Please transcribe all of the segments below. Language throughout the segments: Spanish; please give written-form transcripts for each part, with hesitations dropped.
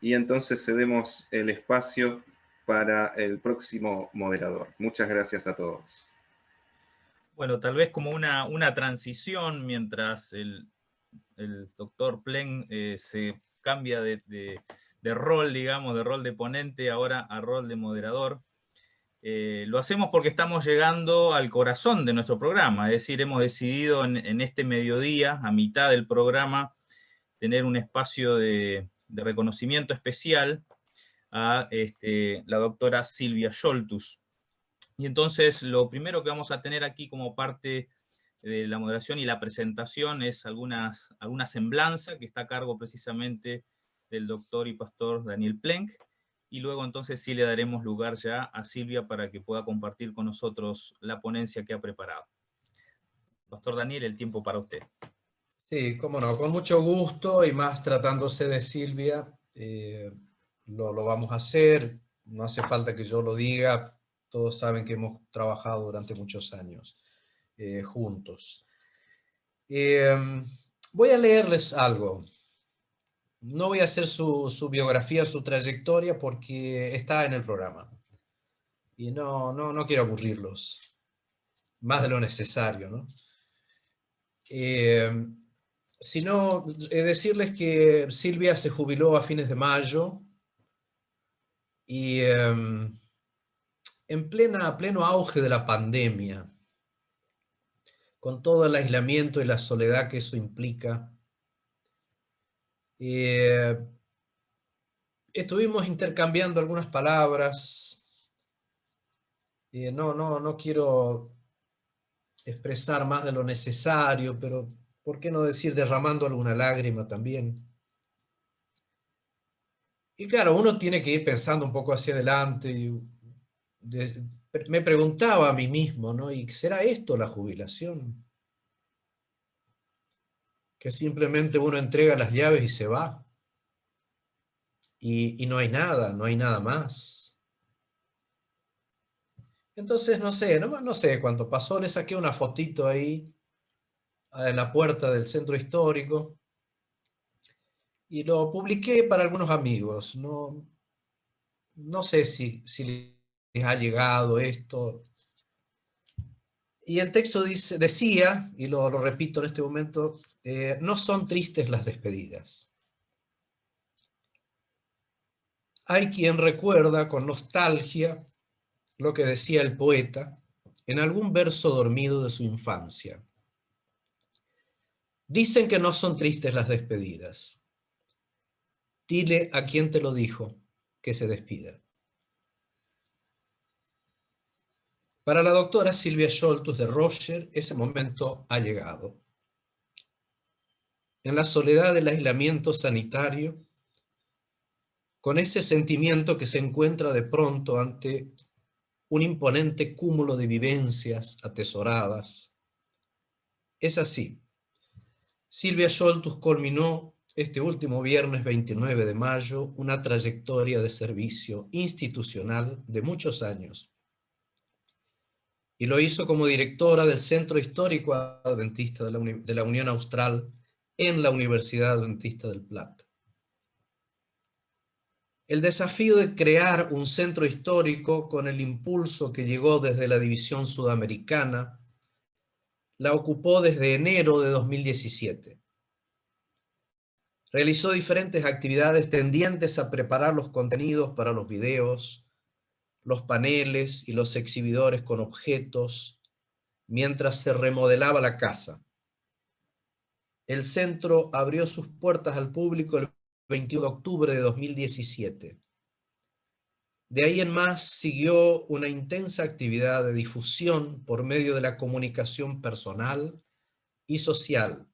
y entonces cedemos el espacio para el próximo moderador. Muchas gracias a todos. Bueno, tal vez como una transición mientras el doctor Plen se cambia de rol, digamos, de rol de ponente ahora a rol de moderador. Lo hacemos porque estamos llegando al corazón de nuestro programa, es decir, hemos decidido en este mediodía, a mitad del programa, tener un espacio de reconocimiento especial a la doctora Silvia Scholtus. Y entonces lo primero que vamos a tener aquí como parte de la moderación y la presentación es alguna semblanza que está a cargo precisamente del doctor y pastor Daniel Plenk, y luego entonces sí le daremos lugar ya a Silvia para que pueda compartir con nosotros la ponencia que ha preparado. Pastor Daniel, el tiempo para usted. Sí, cómo no, con mucho gusto, y más tratándose de Silvia, lo vamos a hacer, no hace falta que yo lo diga, todos saben que hemos trabajado durante muchos años juntos. Voy a leerles algo. No voy a hacer su biografía, su trayectoria, porque está en el programa. Y no quiero aburrirlos, más de lo necesario, ¿no? Sino decirles que Silvia se jubiló a fines de mayo, y en pleno auge de la pandemia, con todo el aislamiento y la soledad que eso implica, estuvimos intercambiando algunas palabras. No quiero expresar más de lo necesario, pero ¿por qué no decir derramando alguna lágrima también? Y claro, uno tiene que ir pensando un poco hacia adelante, y me preguntaba a mí mismo, ¿no? ¿Y será esto la jubilación? Que simplemente uno entrega las llaves y se va. Y no hay nada más. Entonces, no sé cuánto pasó, le saqué una fotito ahí en la puerta del centro histórico y lo publiqué para algunos amigos. No sé si les ha llegado esto. Y el texto decía, y lo repito en este momento, no son tristes las despedidas. Hay quien recuerda con nostalgia lo que decía el poeta en algún verso dormido de su infancia. Dicen que no son tristes las despedidas. Dile a quien te lo dijo que se despida. Para la doctora Silvia Scholtus de Roger, ese momento ha llegado. En la soledad del aislamiento sanitario, con ese sentimiento que se encuentra de pronto ante un imponente cúmulo de vivencias atesoradas. Es así. Silvia Scholtus culminó este último viernes 29 de mayo una trayectoria de servicio institucional de muchos años. Y lo hizo como directora del Centro Histórico Adventista de la Unión Austral en la Universidad Adventista del Plata. El desafío de crear un centro histórico con el impulso que llegó desde la División Sudamericana la ocupó desde enero de 2017. Realizó diferentes actividades tendientes a preparar los contenidos para los videos, los paneles y los exhibidores con objetos, mientras se remodelaba la casa. El centro abrió sus puertas al público el 21 de octubre de 2017. De ahí en más siguió una intensa actividad de difusión por medio de la comunicación personal y social,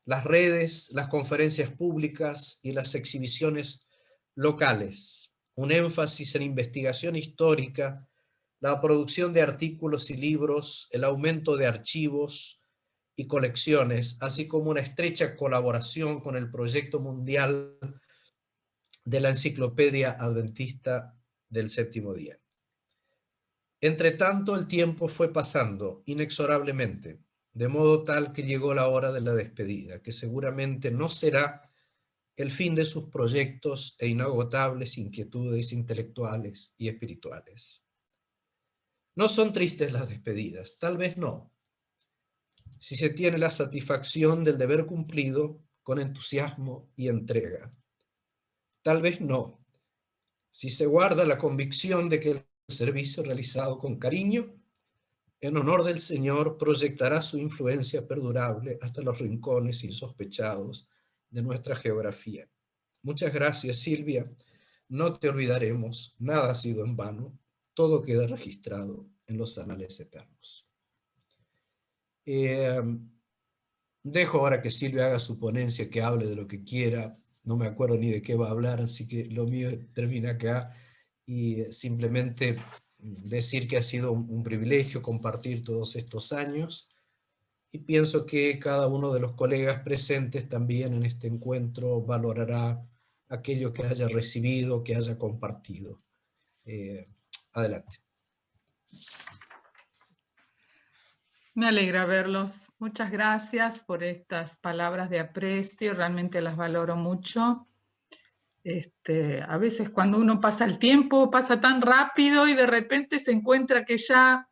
las redes, las conferencias públicas y las exhibiciones locales, un énfasis en investigación histórica, la producción de artículos y libros, el aumento de archivos y colecciones, así como una estrecha colaboración con el proyecto mundial de la Enciclopedia Adventista del Séptimo Día. Entre tanto, el tiempo fue pasando inexorablemente, de modo tal que llegó la hora de la despedida, que seguramente no será el fin de sus proyectos e inagotables inquietudes intelectuales y espirituales. No son tristes las despedidas, tal vez no, si se tiene la satisfacción del deber cumplido con entusiasmo y entrega. Tal vez no, si se guarda la convicción de que el servicio realizado con cariño, en honor del Señor, proyectará su influencia perdurable hasta los rincones insospechados de nuestra geografía. Muchas gracias, Silvia. No te olvidaremos, nada ha sido en vano, todo queda registrado en los anales eternos. Dejo ahora que Silvia haga su ponencia, que hable de lo que quiera. No me acuerdo ni de qué va a hablar, así que lo mío termina acá. Y simplemente decir que ha sido un privilegio compartir todos estos años. Y pienso que cada uno de los colegas presentes también en este encuentro valorará aquello que haya recibido, que haya compartido. Adelante. Me alegra verlos. Muchas gracias por estas palabras de aprecio, realmente las valoro mucho. A veces cuando uno pasa el tiempo, pasa tan rápido y de repente se encuentra que ya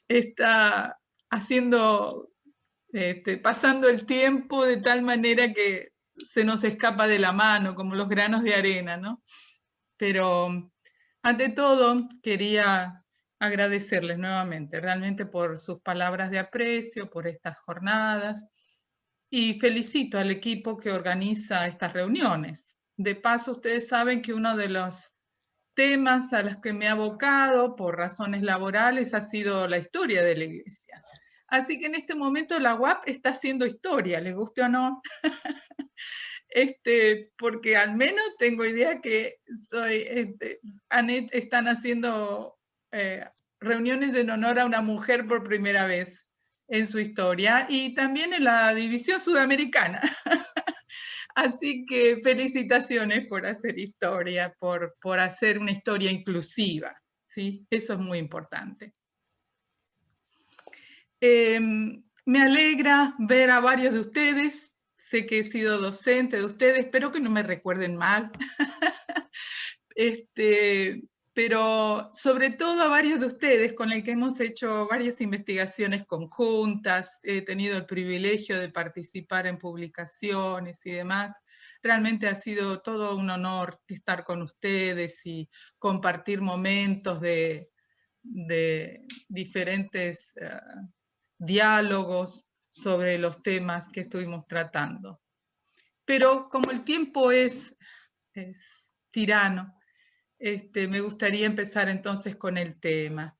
está haciendo, pasando el tiempo de tal manera que se nos escapa de la mano, como los granos de arena, ¿no? Pero ante todo quería agradecerles nuevamente, realmente por sus palabras de aprecio, por estas jornadas, y felicito al equipo que organiza estas reuniones. De paso, ustedes saben que uno de los temas a los que me he abocado por razones laborales ha sido la historia de la Iglesia. Así que en este momento la UAP está haciendo historia, les guste o no. Porque al menos tengo idea que están haciendo reuniones en honor a una mujer por primera vez en su historia, y también en la división sudamericana. Así que felicitaciones por hacer historia, por hacer una historia inclusiva, ¿sí? Eso es muy importante. Me alegra ver a varios de ustedes. Sé que he sido docente de ustedes, espero que no me recuerden mal. Pero sobre todo a varios de ustedes con el que hemos hecho varias investigaciones conjuntas, he tenido el privilegio de participar en publicaciones y demás. Realmente ha sido todo un honor estar con ustedes y compartir momentos de diferentes diálogos sobre los temas que estuvimos tratando. Pero como el tiempo es tirano, me gustaría empezar entonces con el tema.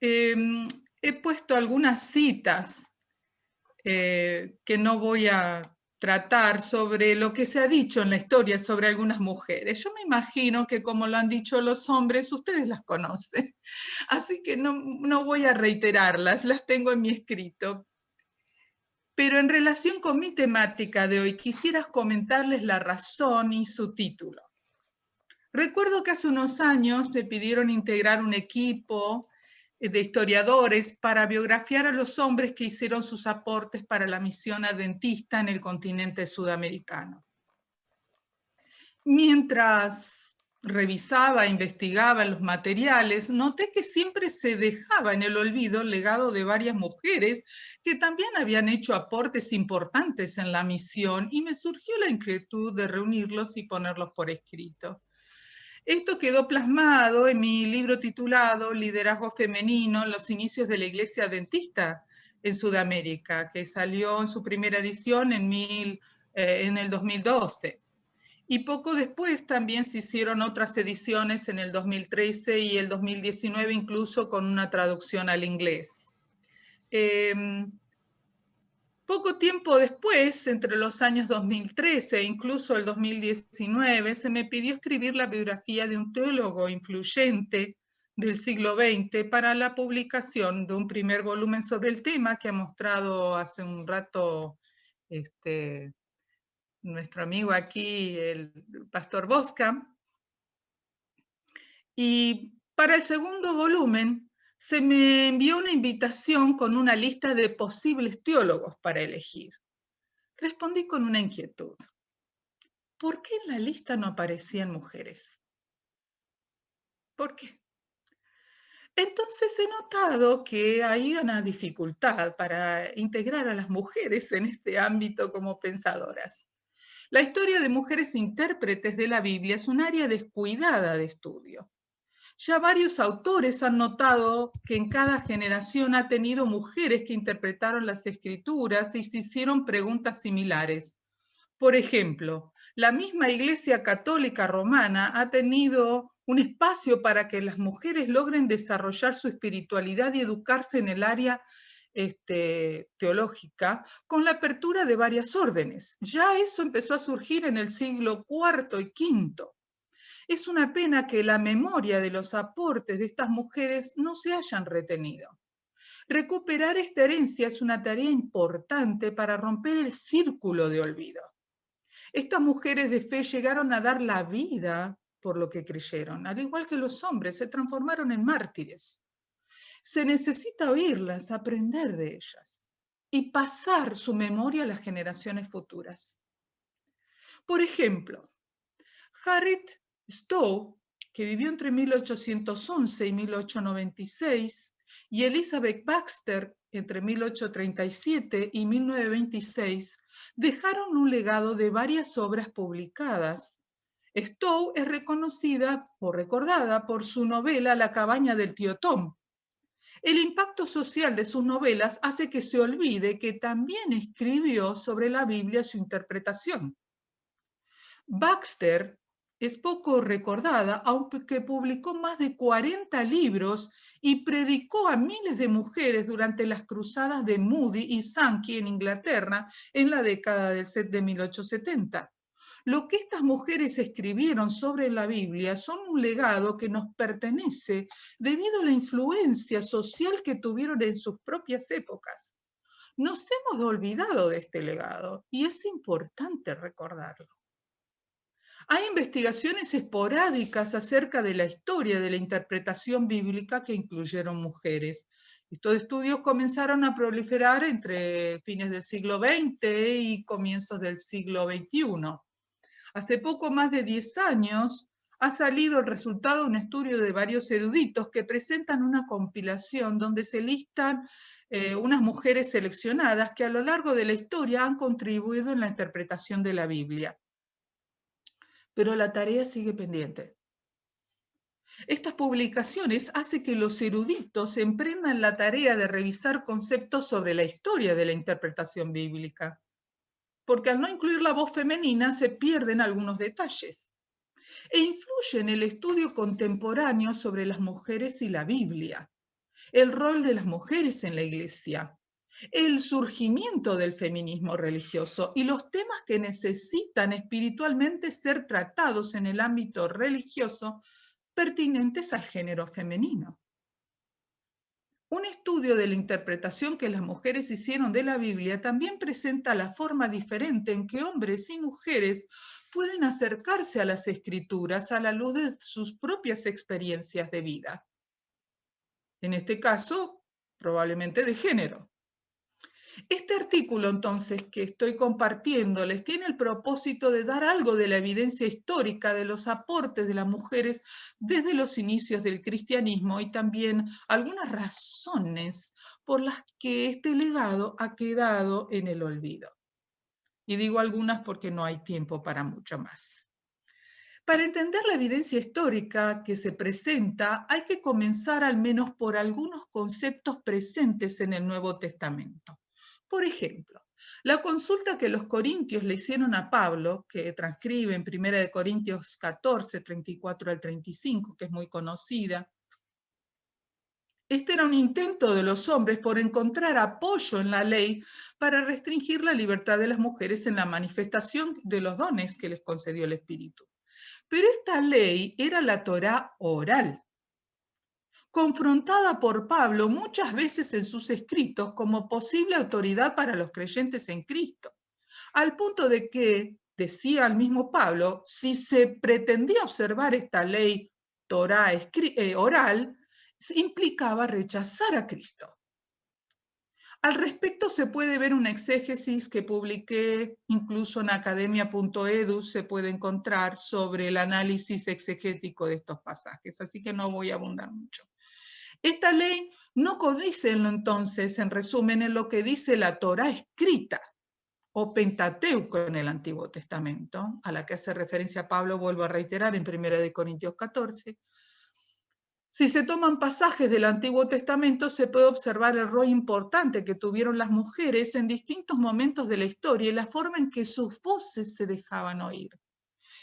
He puesto algunas citas que no voy a tratar sobre lo que se ha dicho en la historia sobre algunas mujeres. Yo me imagino que como lo han dicho los hombres, ustedes las conocen. Así que no voy a reiterarlas, las tengo en mi escrito. Pero en relación con mi temática de hoy, quisiera comentarles la razón y su título. Recuerdo que hace unos años me pidieron integrar un equipo de historiadores para biografiar a los hombres que hicieron sus aportes para la misión adventista en el continente sudamericano. Mientras revisaba e investigaba los materiales, noté que siempre se dejaba en el olvido el legado de varias mujeres que también habían hecho aportes importantes en la misión, y me surgió la inquietud de reunirlos y ponerlos por escrito. Esto quedó plasmado en mi libro titulado Liderazgo Femenino, los inicios de la Iglesia Adventista en Sudamérica, que salió en su primera edición en el 2012. Y poco después también se hicieron otras ediciones en el 2013 y el 2019, incluso con una traducción al inglés. Poco tiempo después, entre los años 2013 e incluso el 2019, se me pidió escribir la biografía de un teólogo influyente del siglo XX para la publicación de un primer volumen sobre el tema que ha mostrado hace un rato nuestro amigo aquí, el pastor Bosca. Y para el segundo volumen se me envió una invitación con una lista de posibles teólogos para elegir. Respondí con una inquietud. ¿Por qué en la lista no aparecían mujeres? ¿Por qué? Entonces he notado que hay una dificultad para integrar a las mujeres en este ámbito como pensadoras. La historia de mujeres intérpretes de la Biblia es un área descuidada de estudio. Ya varios autores han notado que en cada generación ha tenido mujeres que interpretaron las escrituras y se hicieron preguntas similares. Por ejemplo, la misma Iglesia Católica Romana ha tenido un espacio para que las mujeres logren desarrollar su espiritualidad y educarse en el área teológica con la apertura de varias órdenes. Ya eso empezó a surgir en el siglo IV y V. Es una pena que la memoria de los aportes de estas mujeres no se hayan retenido. Recuperar esta herencia es una tarea importante para romper el círculo de olvido. Estas mujeres de fe llegaron a dar la vida por lo que creyeron, al igual que los hombres, se transformaron en mártires. Se necesita oírlas, aprender de ellas y pasar su memoria a las generaciones futuras. Por ejemplo, Harriet Stowe, que vivió entre 1811 y 1896, y Elizabeth Baxter, entre 1837 y 1926, dejaron un legado de varias obras publicadas. Stowe es reconocida o recordada por su novela La cabaña del tío Tom. El impacto social de sus novelas hace que se olvide que también escribió sobre la Biblia y su interpretación. Baxter es poco recordada, aunque publicó más de 40 libros y predicó a miles de mujeres durante las cruzadas de Moody y Sankey en Inglaterra en la década de 1870. Lo que estas mujeres escribieron sobre la Biblia son un legado que nos pertenece debido a la influencia social que tuvieron en sus propias épocas. Nos hemos olvidado de este legado y es importante recordarlo. Hay investigaciones esporádicas acerca de la historia de la interpretación bíblica que incluyeron mujeres. Estos estudios comenzaron a proliferar entre fines del siglo XX y comienzos del siglo XXI. Hace poco más de 10 años ha salido el resultado de un estudio de varios eruditos que presentan una compilación donde se listan unas mujeres seleccionadas que a lo largo de la historia han contribuido en la interpretación de la Biblia. Pero la tarea sigue pendiente. Estas publicaciones hacen que los eruditos emprendan la tarea de revisar conceptos sobre la historia de la interpretación bíblica, porque al no incluir la voz femenina se pierden algunos detalles, e influye en el estudio contemporáneo sobre las mujeres y la Biblia, el rol de las mujeres en la Iglesia, el surgimiento del feminismo religioso y los temas que necesitan espiritualmente ser tratados en el ámbito religioso pertinentes al género femenino. Un estudio de la interpretación que las mujeres hicieron de la Biblia también presenta la forma diferente en que hombres y mujeres pueden acercarse a las escrituras a la luz de sus propias experiencias de vida. En este caso, probablemente de género. Este artículo, entonces, que estoy compartiéndoles, tiene el propósito de dar algo de la evidencia histórica de los aportes de las mujeres desde los inicios del cristianismo y también algunas razones por las que este legado ha quedado en el olvido. Y digo algunas porque no hay tiempo para mucho más. Para entender la evidencia histórica que se presenta, hay que comenzar al menos por algunos conceptos presentes en el Nuevo Testamento. Por ejemplo, la consulta que los corintios le hicieron a Pablo, que transcribe en 1 Corintios 14, 34 al 35, que es muy conocida. Este era un intento de los hombres por encontrar apoyo en la ley para restringir la libertad de las mujeres en la manifestación de los dones que les concedió el Espíritu. Pero esta ley era la Torá oral, confrontada por Pablo muchas veces en sus escritos como posible autoridad para los creyentes en Cristo, al punto de que, decía el mismo Pablo, si se pretendía observar esta ley Torá oral, implicaba rechazar a Cristo. Al respecto se puede ver una exégesis que publiqué incluso en academia.edu, se puede encontrar sobre el análisis exegético de estos pasajes, así que no voy a abundar mucho. Esta ley no codice entonces, en resumen, en lo que dice la Torá escrita, o Pentateuco en el Antiguo Testamento, a la que hace referencia Pablo, vuelvo a reiterar, en 1 Corintios 14. Si se toman pasajes del Antiguo Testamento, se puede observar el rol importante que tuvieron las mujeres en distintos momentos de la historia y la forma en que sus voces se dejaban oír.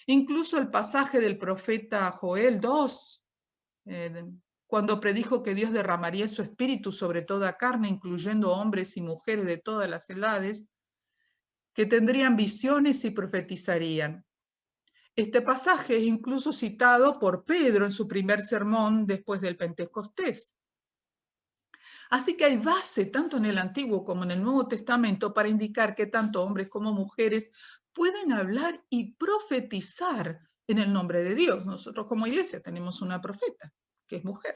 Incluso el pasaje del profeta Joel 2, cuando predijo que Dios derramaría su espíritu sobre toda carne, incluyendo hombres y mujeres de todas las edades, que tendrían visiones y profetizarían. Este pasaje es incluso citado por Pedro en su primer sermón después del Pentecostés. Así que hay base tanto en el Antiguo como en el Nuevo Testamento para indicar que tanto hombres como mujeres pueden hablar y profetizar en el nombre de Dios. Nosotros como iglesia tenemos una profeta, que es mujer.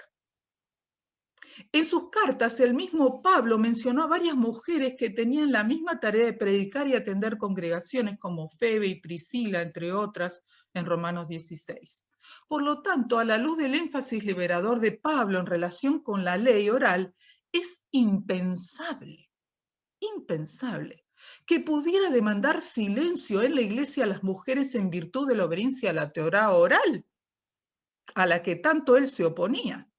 En sus cartas, el mismo Pablo mencionó a varias mujeres que tenían la misma tarea de predicar y atender congregaciones como Febe y Priscila, entre otras, en Romanos 16. Por lo tanto, a la luz del énfasis liberador de Pablo en relación con la ley oral, es impensable que pudiera demandar silencio en la iglesia a las mujeres en virtud de la obediencia a la Torá oral, a la que tanto él se oponía.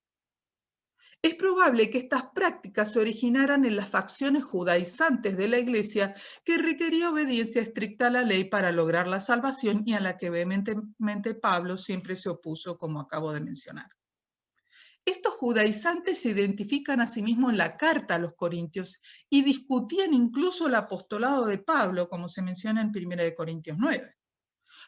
Es probable que estas prácticas se originaran en las facciones judaizantes de la Iglesia que requería obediencia estricta a la ley para lograr la salvación y a la que vehementemente Pablo siempre se opuso, como acabo de mencionar. Estos judaizantes se identifican a sí mismos en la carta a los Corintios y discutían incluso el apostolado de Pablo, como se menciona en 1 Corintios 9.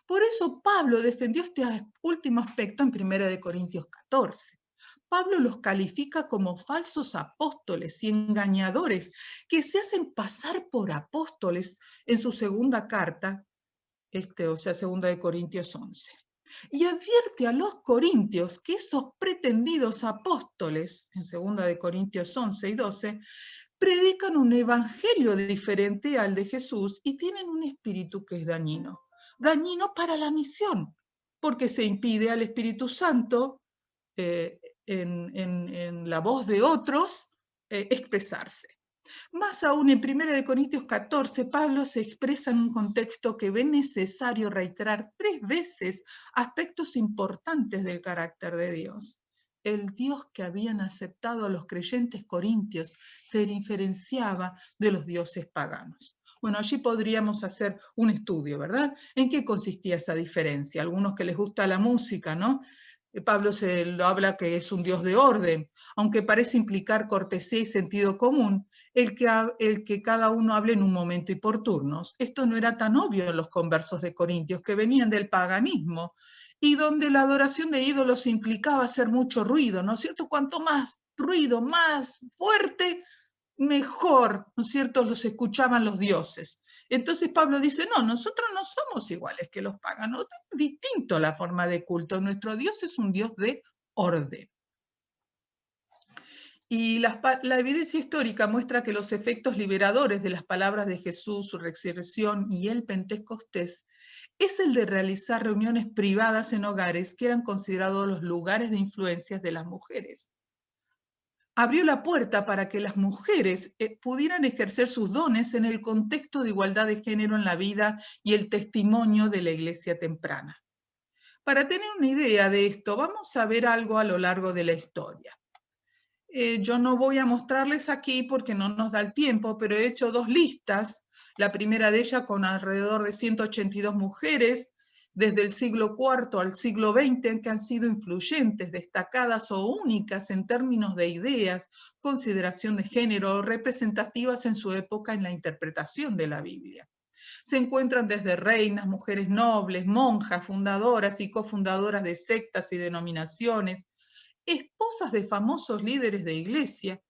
Por eso Pablo defendió este último aspecto en 1 Corintios 14. Pablo los califica como falsos apóstoles y engañadores que se hacen pasar por apóstoles en su segunda carta, o sea, 2 Corintios 11. Y advierte a los corintios que esos pretendidos apóstoles, en 2 Corintios 11 y 12, predican un evangelio diferente al de Jesús y tienen un espíritu que es dañino para la misión, porque se impide al Espíritu Santo en la voz de otros expresarse. Más aún, en 1 Corintios 14, Pablo se expresa en un contexto que ve necesario reiterar 3 veces aspectos importantes del carácter de Dios. El Dios que habían aceptado a los creyentes corintios se diferenciaba de los dioses paganos. Bueno, allí podríamos hacer un estudio, ¿verdad? ¿En qué consistía esa diferencia? Algunos que les gusta la música, ¿no? Pablo se lo habla que es un Dios de orden, aunque parece implicar cortesía y sentido común, el que cada uno hable en un momento y por turnos. Esto no era tan obvio en los conversos de Corintios, que venían del paganismo, y donde la adoración de ídolos implicaba hacer mucho ruido, ¿no es cierto? Cuanto más ruido, más fuerte, mejor, ¿no es cierto?, los escuchaban los dioses. Entonces Pablo dice, no, nosotros no somos iguales que los paganos, es distinto la forma de culto, nuestro Dios es un Dios de orden. Y la evidencia histórica muestra que los efectos liberadores de las palabras de Jesús, su resurrección y el Pentecostés es el de realizar reuniones privadas en hogares que eran considerados los lugares de influencias de las mujeres. Abrió la puerta para que las mujeres pudieran ejercer sus dones en el contexto de igualdad de género en la vida y el testimonio de la iglesia temprana. Para tener una idea de esto, vamos a ver algo a lo largo de la historia. Yo no voy a mostrarles aquí porque no nos da el tiempo, pero he hecho 2 listas. La primera de ellas con alrededor de 182 mujeres, desde el siglo IV al siglo XX, que han sido influyentes, destacadas o únicas en términos de ideas, consideración de género, representativas en su época en la interpretación de la Biblia. Se encuentran desde reinas, mujeres nobles, monjas, fundadoras y cofundadoras de sectas y denominaciones, esposas de famosos líderes de iglesia,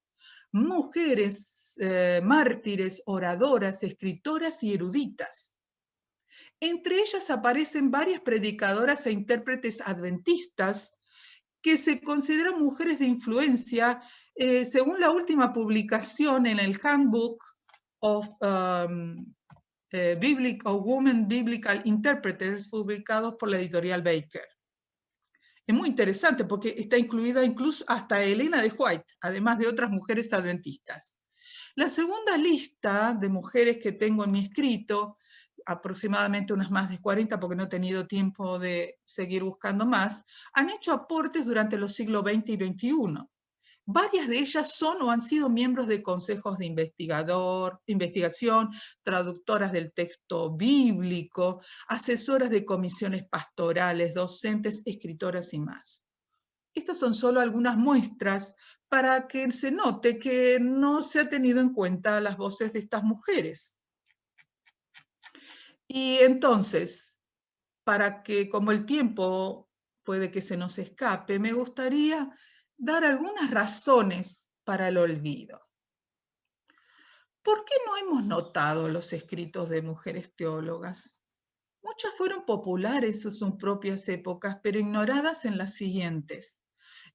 mujeres mártires, oradoras, escritoras y eruditas. Entre ellas aparecen varias predicadoras e intérpretes adventistas que se consideran mujeres de influencia Según la última publicación en el Handbook of Women Biblical Interpreters, publicados por la editorial Baker. Es muy interesante porque está incluida incluso hasta Elena de White, además de otras mujeres adventistas. La segunda lista de mujeres que tengo en mi escrito, aproximadamente unas más de 40, porque no he tenido tiempo de seguir buscando más, han hecho aportes durante los siglos XX y XXI. Varias de ellas son o han sido miembros de consejos de investigación, traductoras del texto bíblico, asesoras de comisiones pastorales, docentes, escritoras y más. Estas son solo algunas muestras para que se note que no se ha tenido en cuenta las voces de estas mujeres. Y entonces, para que, como el tiempo puede que se nos escape, me gustaría dar algunas razones para el olvido. ¿Por qué no hemos notado los escritos de mujeres teólogas? Muchas fueron populares en sus propias épocas, pero ignoradas en las siguientes.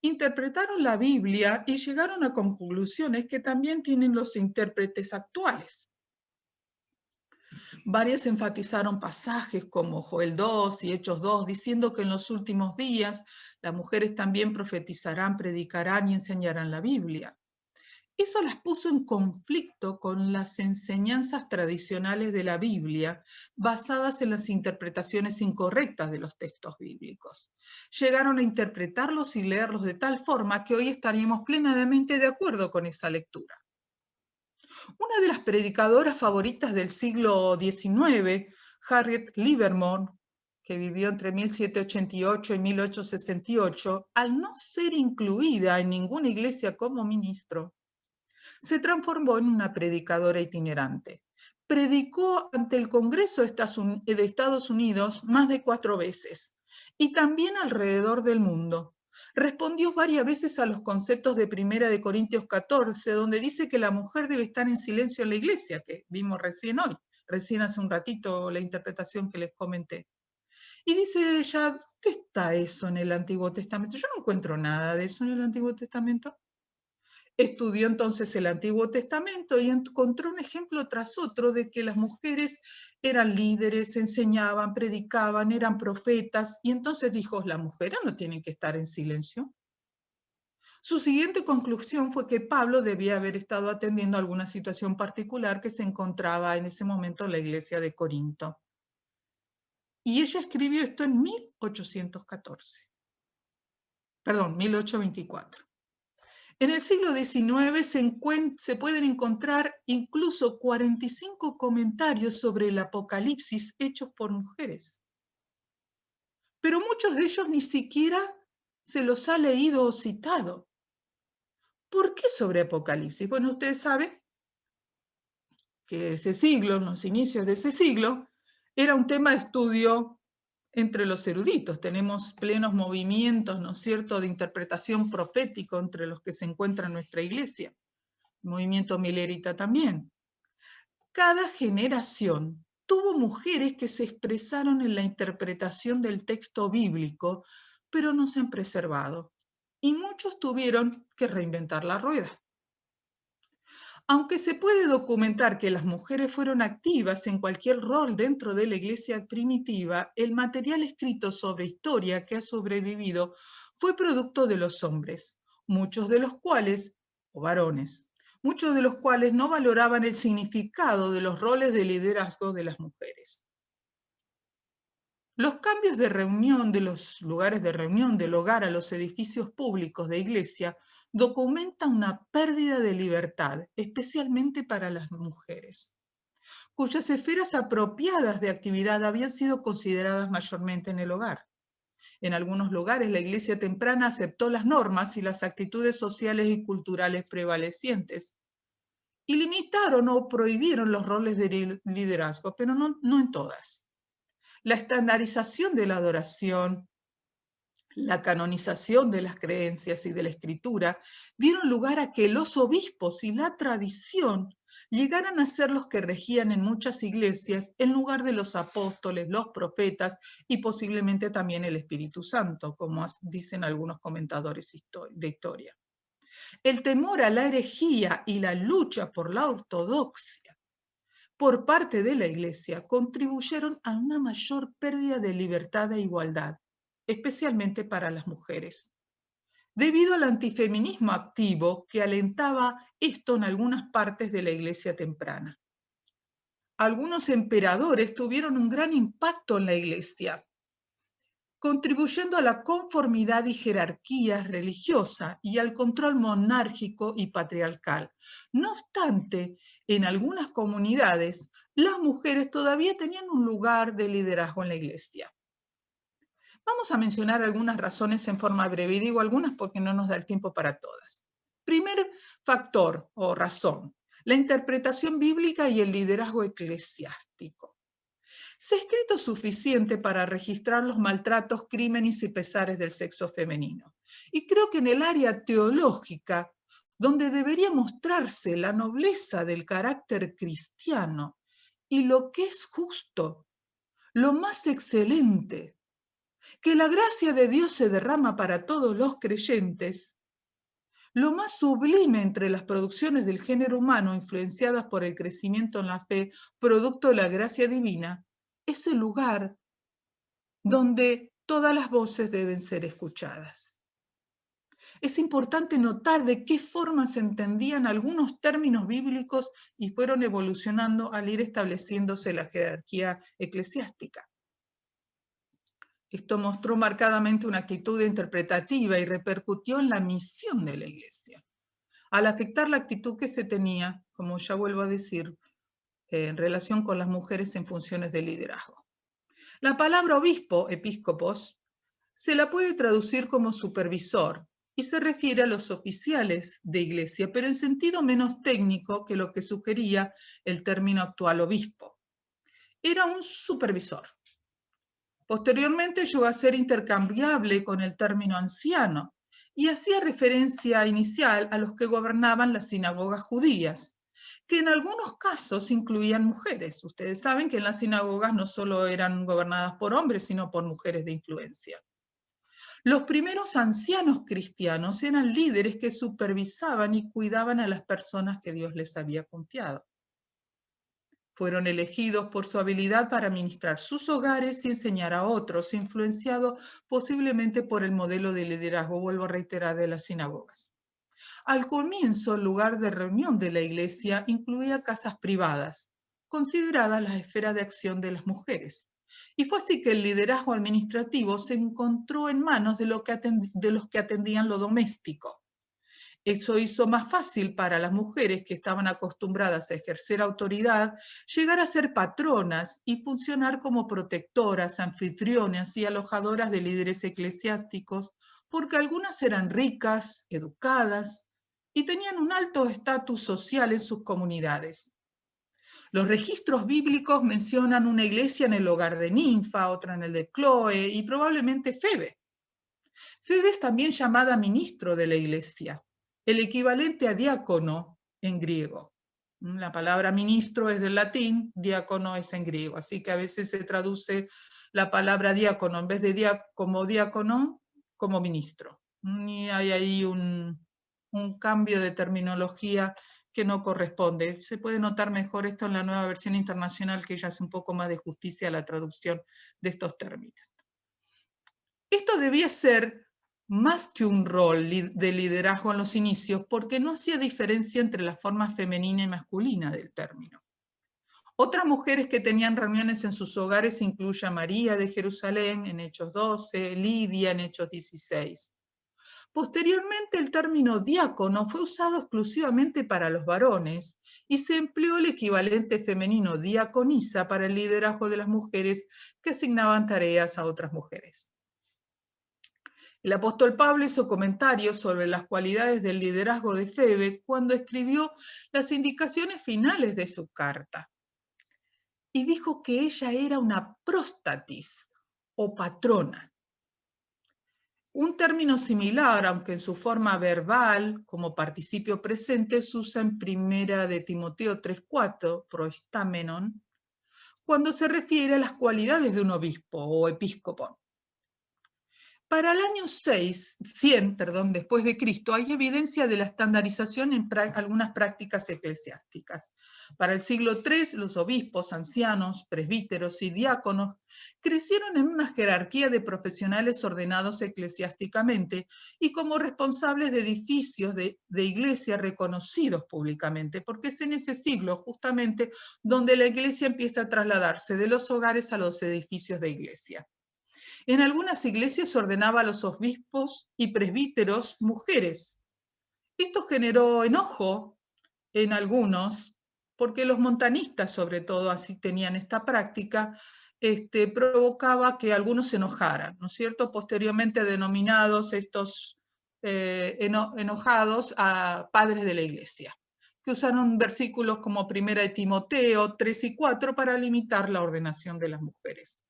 Interpretaron la Biblia y llegaron a conclusiones que también tienen los intérpretes actuales. Varias enfatizaron pasajes como Joel 2 y Hechos 2, diciendo que en los últimos días las mujeres también profetizarán, predicarán y enseñarán la Biblia. Eso las puso en conflicto con las enseñanzas tradicionales de la Biblia, basadas en las interpretaciones incorrectas de los textos bíblicos. Llegaron a interpretarlos y leerlos de tal forma que hoy estaríamos plenamente de acuerdo con esa lectura. Una de las predicadoras favoritas del siglo XIX, Harriet Livermore, que vivió entre 1788 y 1868, al no ser incluida en ninguna iglesia como ministro, se transformó en una predicadora itinerante. Predicó ante el Congreso de Estados Unidos más de 4 veces y también alrededor del mundo. Respondió varias veces a los conceptos de 1 Corintios 14, donde dice que la mujer debe estar en silencio en la iglesia, que vimos recién hoy, recién hace un ratito la interpretación que les comenté. Y dice ella, ¿dónde está eso en el Antiguo Testamento? Yo no encuentro nada de eso en el Antiguo Testamento. Estudió entonces el Antiguo Testamento y encontró un ejemplo tras otro de que las mujeres eran líderes, enseñaban, predicaban, eran profetas, y entonces dijo, las mujeres no tienen que estar en silencio. Su siguiente conclusión fue que Pablo debía haber estado atendiendo alguna situación particular que se encontraba en ese momento en la iglesia de Corinto. Y ella escribió esto en 1824. En el siglo XIX se pueden encontrar incluso 45 comentarios sobre el Apocalipsis hechos por mujeres. Pero muchos de ellos ni siquiera se los ha leído o citado. ¿Por qué sobre Apocalipsis? Bueno, ustedes saben que ese siglo, en los inicios de ese siglo, era un tema de estudio entre los eruditos. Tenemos plenos movimientos, ¿no es cierto?, de interpretación profético entre los que se encuentra en nuestra iglesia. El movimiento milerita también. Cada generación tuvo mujeres que se expresaron en la interpretación del texto bíblico, pero no se han preservado. Y muchos tuvieron que reinventar la rueda. Aunque se puede documentar que las mujeres fueron activas en cualquier rol dentro de la iglesia primitiva, el material escrito sobre historia que ha sobrevivido fue producto de los hombres, muchos de los cuales, o varones, muchos de los cuales no valoraban el significado de los roles de liderazgo de las mujeres. Los cambios de reunión de los lugares de reunión del hogar a los edificios públicos de iglesia documentan una pérdida de libertad, especialmente para las mujeres, cuyas esferas apropiadas de actividad habían sido consideradas mayormente en el hogar. En algunos lugares la iglesia temprana aceptó las normas y las actitudes sociales y culturales prevalecientes y limitaron o prohibieron los roles de liderazgo, pero no en todas. La estandarización de la adoración, la canonización de las creencias y de la escritura dieron lugar a que los obispos y la tradición llegaran a ser los que regían en muchas iglesias en lugar de los apóstoles, los profetas y posiblemente también el Espíritu Santo, como dicen algunos comentadores de historia. El temor a la herejía y la lucha por la ortodoxia por parte de la Iglesia contribuyeron a una mayor pérdida de libertad e igualdad, especialmente para las mujeres, debido al antifeminismo activo que alentaba esto en algunas partes de la Iglesia temprana. Algunos emperadores tuvieron un gran impacto en la Iglesia, contribuyendo a la conformidad y jerarquía religiosa y al control monárquico y patriarcal. No obstante, en algunas comunidades, las mujeres todavía tenían un lugar de liderazgo en la Iglesia. Vamos a mencionar algunas razones en forma breve, y digo algunas porque no nos da el tiempo para todas. Primer factor o razón, la interpretación bíblica y el liderazgo eclesiástico. Se ha escrito suficiente para registrar los maltratos, crímenes y pesares del sexo femenino. Y creo que en el área teológica, donde debería mostrarse la nobleza del carácter cristiano y lo que es justo, lo más excelente, que la gracia de Dios se derrama para todos los creyentes, lo más sublime entre las producciones del género humano influenciadas por el crecimiento en la fe, producto de la gracia divina, es el lugar donde todas las voces deben ser escuchadas. Es importante notar de qué forma se entendían algunos términos bíblicos y fueron evolucionando al ir estableciéndose la jerarquía eclesiástica. Esto mostró marcadamente una actitud interpretativa y repercutió en la misión de la Iglesia, al afectar la actitud que se tenía, como ya vuelvo a decir, en relación con las mujeres en funciones de liderazgo. La palabra obispo, episcopos, se la puede traducir como supervisor y se refiere a los oficiales de iglesia, pero en sentido menos técnico que lo que sugería el término actual obispo. Era un supervisor. Posteriormente llegó a ser intercambiable con el término anciano y hacía referencia inicial a los que gobernaban las sinagogas judías, que en algunos casos incluían mujeres. Ustedes saben que en las sinagogas no solo eran gobernadas por hombres, sino por mujeres de influencia. Los primeros ancianos cristianos eran líderes que supervisaban y cuidaban a las personas que Dios les había confiado. Fueron elegidos por su habilidad para administrar sus hogares y enseñar a otros, influenciado posiblemente por el modelo de liderazgo, vuelvo a reiterar, de las sinagogas. Al comienzo, el lugar de reunión de la iglesia incluía casas privadas, consideradas la esfera de acción de las mujeres. Y fue así que el liderazgo administrativo se encontró en manos de los que atendían lo doméstico. Eso hizo más fácil para las mujeres que estaban acostumbradas a ejercer autoridad, llegar a ser patronas y funcionar como protectoras, anfitrionas y alojadoras de líderes eclesiásticos, porque algunas eran ricas, educadas y tenían un alto estatus social en sus comunidades. Los registros bíblicos mencionan una iglesia en el hogar de Ninfa, otra en el de Cloe y probablemente Febe. Febe es también llamada ministro de la iglesia, el equivalente a diácono en griego. La palabra ministro es del latín, diácono es en griego, así que a veces se traduce la palabra diácono en vez de como diácono, como ministro. Y hay ahí un cambio de terminología que no corresponde. Se puede notar mejor esto en la nueva versión internacional, que ya hace un poco más de justicia a la traducción de estos términos. Esto debía ser más que un rol de liderazgo en los inicios, porque no hacía diferencia entre la forma femenina y masculina del término. Otras mujeres que tenían reuniones en sus hogares incluyen a María de Jerusalén en Hechos 12, Lidia en Hechos 16. Posteriormente, el término diácono fue usado exclusivamente para los varones y se empleó el equivalente femenino diaconisa para el liderazgo de las mujeres que asignaban tareas a otras mujeres. El apóstol Pablo hizo comentarios sobre las cualidades del liderazgo de Febe cuando escribió las indicaciones finales de su carta. Y dijo que ella era una próstatis o patrona. Un término similar, aunque en su forma verbal, como participio presente, se usa en 1 de Timoteo 3:4, proestamenon, cuando se refiere a las cualidades de un obispo o episcopo. Para el año 100, después de Cristo, hay evidencia de la estandarización en algunas prácticas eclesiásticas. Para el siglo III, los obispos, ancianos, presbíteros y diáconos crecieron en una jerarquía de profesionales ordenados eclesiásticamente y como responsables de edificios de iglesia reconocidos públicamente, porque es en ese siglo justamente donde la iglesia empieza a trasladarse de los hogares a los edificios de iglesia. En algunas iglesias se ordenaba a los obispos y presbíteros mujeres. Esto generó enojo en algunos, porque los montanistas, sobre todo, así tenían esta práctica, provocaba que algunos se enojaran, ¿no es cierto? Posteriormente denominados estos enojados a padres de la iglesia, que usaron versículos como 1 de Timoteo 3 y 4 para limitar la ordenación de las mujeres.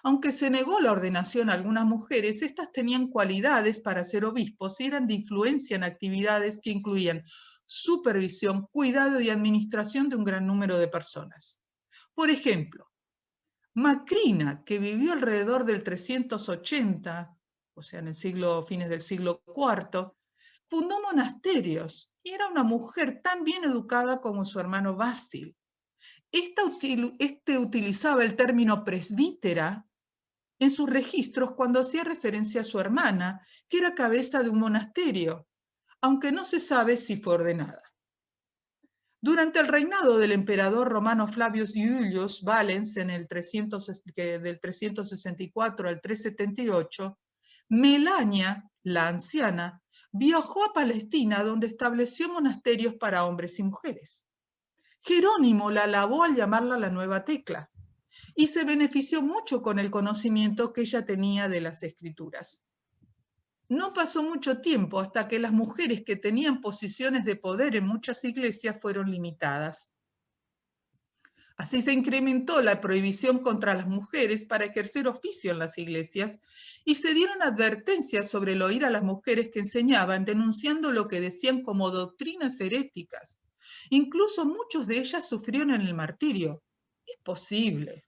Aunque se negó la ordenación a algunas mujeres, estas tenían cualidades para ser obispos y eran de influencia en actividades que incluían supervisión, cuidado y administración de un gran número de personas. Por ejemplo, Macrina, que vivió alrededor del 380, o sea, en el fines del siglo IV, fundó monasterios y era una mujer tan bien educada como su hermano Basil. Este utilizaba el término presbítera en sus registros cuando hacía referencia a su hermana, que era cabeza de un monasterio, aunque no se sabe si fue ordenada. Durante el reinado del emperador romano Flavius Iulius Valens, del 364 al 378, Melania, la anciana, viajó a Palestina, donde estableció monasterios para hombres y mujeres. Jerónimo la alabó al llamarla la nueva Tecla, y se benefició mucho con el conocimiento que ella tenía de las escrituras. No pasó mucho tiempo hasta que las mujeres que tenían posiciones de poder en muchas iglesias fueron limitadas. Así se incrementó la prohibición contra las mujeres para ejercer oficio en las iglesias y se dieron advertencias sobre el oír a las mujeres que enseñaban, denunciando lo que decían como doctrinas heréticas. Incluso muchos de ellas sufrieron el martirio. Es posible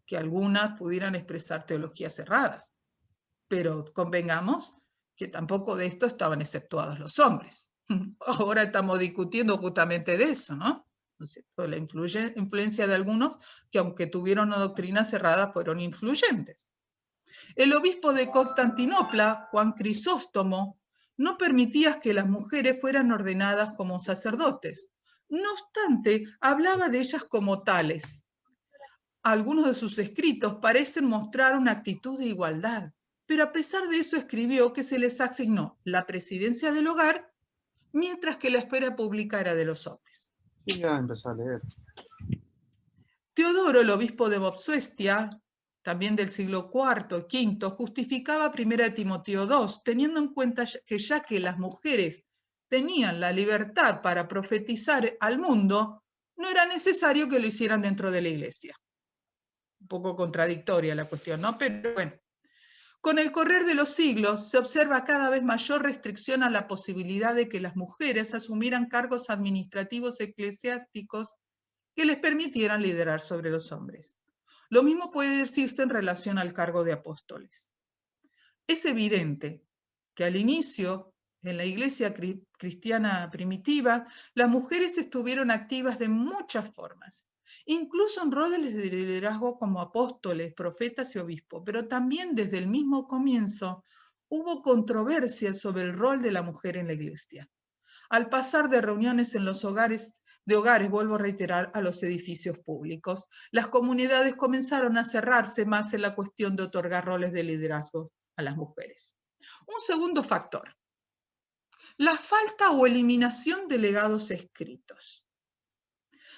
que algunas pudieran expresar teologías erradas, pero convengamos que tampoco de esto estaban exceptuados los hombres. Ahora estamos discutiendo justamente de eso, ¿no? ¿No es cierto? La influencia de algunos que aunque tuvieron una doctrina cerrada fueron influyentes. El obispo de Constantinopla, Juan Crisóstomo, no permitía que las mujeres fueran ordenadas como sacerdotes. No obstante, hablaba de ellas como tales. Algunos de sus escritos parecen mostrar una actitud de igualdad, pero a pesar de eso escribió que se les asignó la presidencia del hogar, mientras que la esfera pública era de los hombres. Y ya empezó a leer. Teodoro, el obispo de Mopsuestia, también del siglo IV y V, justificaba 1 Timoteo 2, teniendo en cuenta que ya que las mujeres tenían la libertad para profetizar al mundo, no era necesario que lo hicieran dentro de la iglesia. Un poco contradictoria la cuestión, ¿no? Pero bueno, con el correr de los siglos se observa cada vez mayor restricción a la posibilidad de que las mujeres asumieran cargos administrativos eclesiásticos que les permitieran liderar sobre los hombres. Lo mismo puede decirse en relación al cargo de apóstoles. Es evidente que al inicio, en la iglesia cristiana primitiva, las mujeres estuvieron activas de muchas formas, incluso en roles de liderazgo como apóstoles, profetas y obispos, pero también desde el mismo comienzo hubo controversia sobre el rol de la mujer en la iglesia. Al pasar de reuniones en los hogares, vuelvo a reiterar, a los edificios públicos, las comunidades comenzaron a cerrarse más en la cuestión de otorgar roles de liderazgo a las mujeres. Un segundo factor, la falta o eliminación de legados escritos.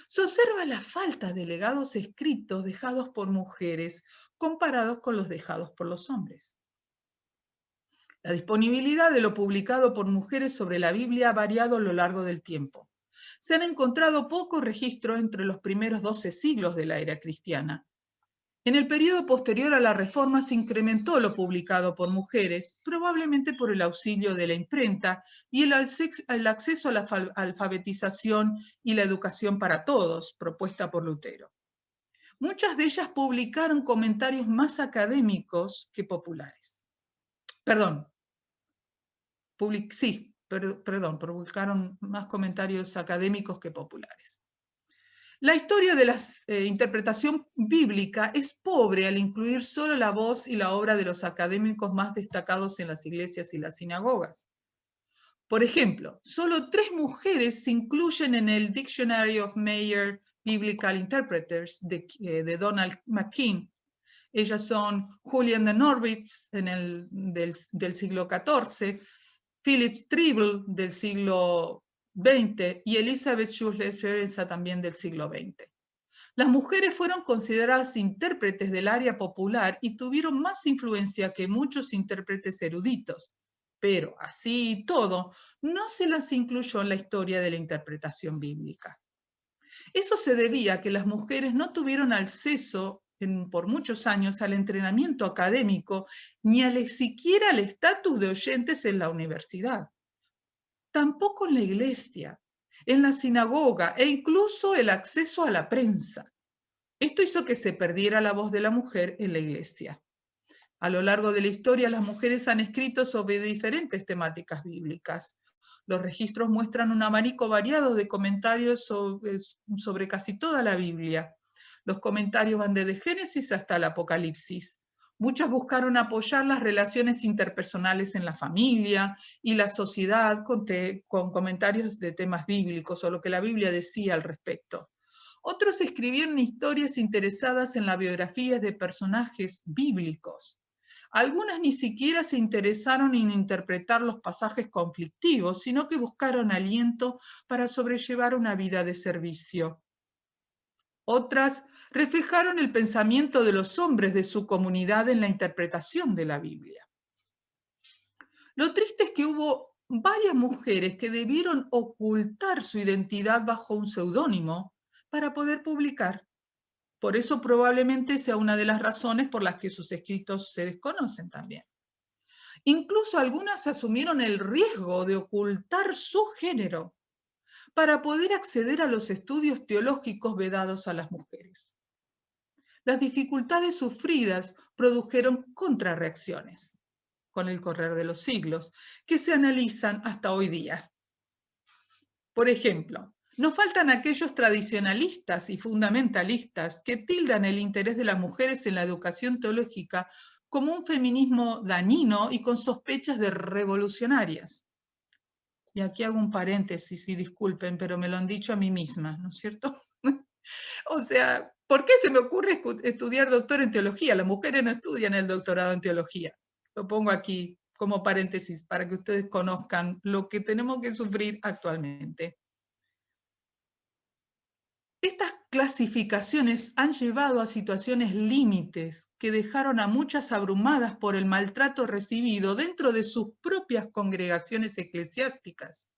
Se observa la falta de legados escritos dejados por mujeres comparados con los dejados por los hombres. La disponibilidad de lo publicado por mujeres sobre la Biblia ha variado a lo largo del tiempo. Se han encontrado pocos registros entre los primeros 12 siglos de la era cristiana. En el periodo posterior a la Reforma se incrementó lo publicado por mujeres, probablemente por el auxilio de la imprenta y el acceso a la alfabetización y la educación para todos, propuesta por Lutero. Muchas de ellas publicaron comentarios más académicos que populares. publicaron más comentarios académicos que populares. La historia de la interpretación bíblica es pobre al incluir solo la voz y la obra de los académicos más destacados en las iglesias y las sinagogas. Por ejemplo, solo 3 mujeres se incluyen en el Dictionary of Major Biblical Interpreters de Donald McKean. Ellas son Julian de Norwich del siglo XIV, Philip Tribble del siglo XX y Elizabeth Schuller-Ferenza también del siglo XX. Las mujeres fueron consideradas intérpretes del área popular y tuvieron más influencia que muchos intérpretes eruditos, pero así y todo, no se las incluyó en la historia de la interpretación bíblica. Eso se debía a que las mujeres no tuvieron acceso por muchos años al entrenamiento académico ni siquiera al estatus de oyentes en la universidad. Tampoco en la iglesia, en la sinagoga e incluso el acceso a la prensa. Esto hizo que se perdiera la voz de la mujer en la iglesia. A lo largo de la historia, las mujeres han escrito sobre diferentes temáticas bíblicas. Los registros muestran un abanico variado de comentarios sobre casi toda la Biblia. Los comentarios van desde Génesis hasta el Apocalipsis. Muchas buscaron apoyar las relaciones interpersonales en la familia y la sociedad con comentarios de temas bíblicos o lo que la Biblia decía al respecto. Otros escribieron historias interesadas en la biografía de personajes bíblicos. Algunas ni siquiera se interesaron en interpretar los pasajes conflictivos, sino que buscaron aliento para sobrellevar una vida de servicio. Otras reflejaron el pensamiento de los hombres de su comunidad en la interpretación de la Biblia. Lo triste es que hubo varias mujeres que debieron ocultar su identidad bajo un seudónimo para poder publicar. Por eso probablemente sea una de las razones por las que sus escritos se desconocen también. Incluso algunas asumieron el riesgo de ocultar su género para poder acceder a los estudios teológicos vedados a las mujeres. Las dificultades sufridas produjeron contrarreacciones con el correr de los siglos, que se analizan hasta hoy día. Por ejemplo, no faltan aquellos tradicionalistas y fundamentalistas que tildan el interés de las mujeres en la educación teológica como un feminismo dañino y con sospechas de revolucionarias. Y aquí hago un paréntesis y disculpen, pero me lo han dicho a mí misma, ¿no es cierto? O sea, ¿por qué se me ocurre estudiar doctor en teología? Las mujeres no estudian el doctorado en teología. Lo pongo aquí como paréntesis para que ustedes conozcan lo que tenemos que sufrir actualmente. Estas clasificaciones han llevado a situaciones límites que dejaron a muchas abrumadas por el maltrato recibido dentro de sus propias congregaciones eclesiásticas.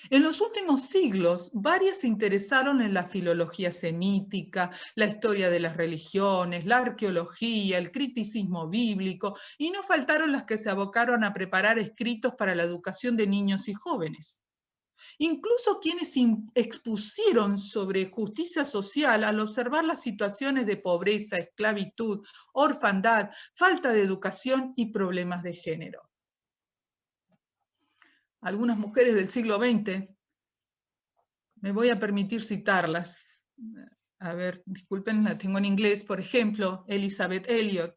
En los últimos siglos, varias se interesaron en la filología semítica, la historia de las religiones, la arqueología, el criticismo bíblico, y no faltaron las que se abocaron a preparar escritos para la educación de niños y jóvenes. Incluso quienes expusieron sobre justicia social al observar las situaciones de pobreza, esclavitud, orfandad, falta de educación y problemas de género. Algunas mujeres del siglo XX, me voy a permitir citarlas. A ver, disculpen, la tengo en inglés. Por ejemplo, Elizabeth Elliot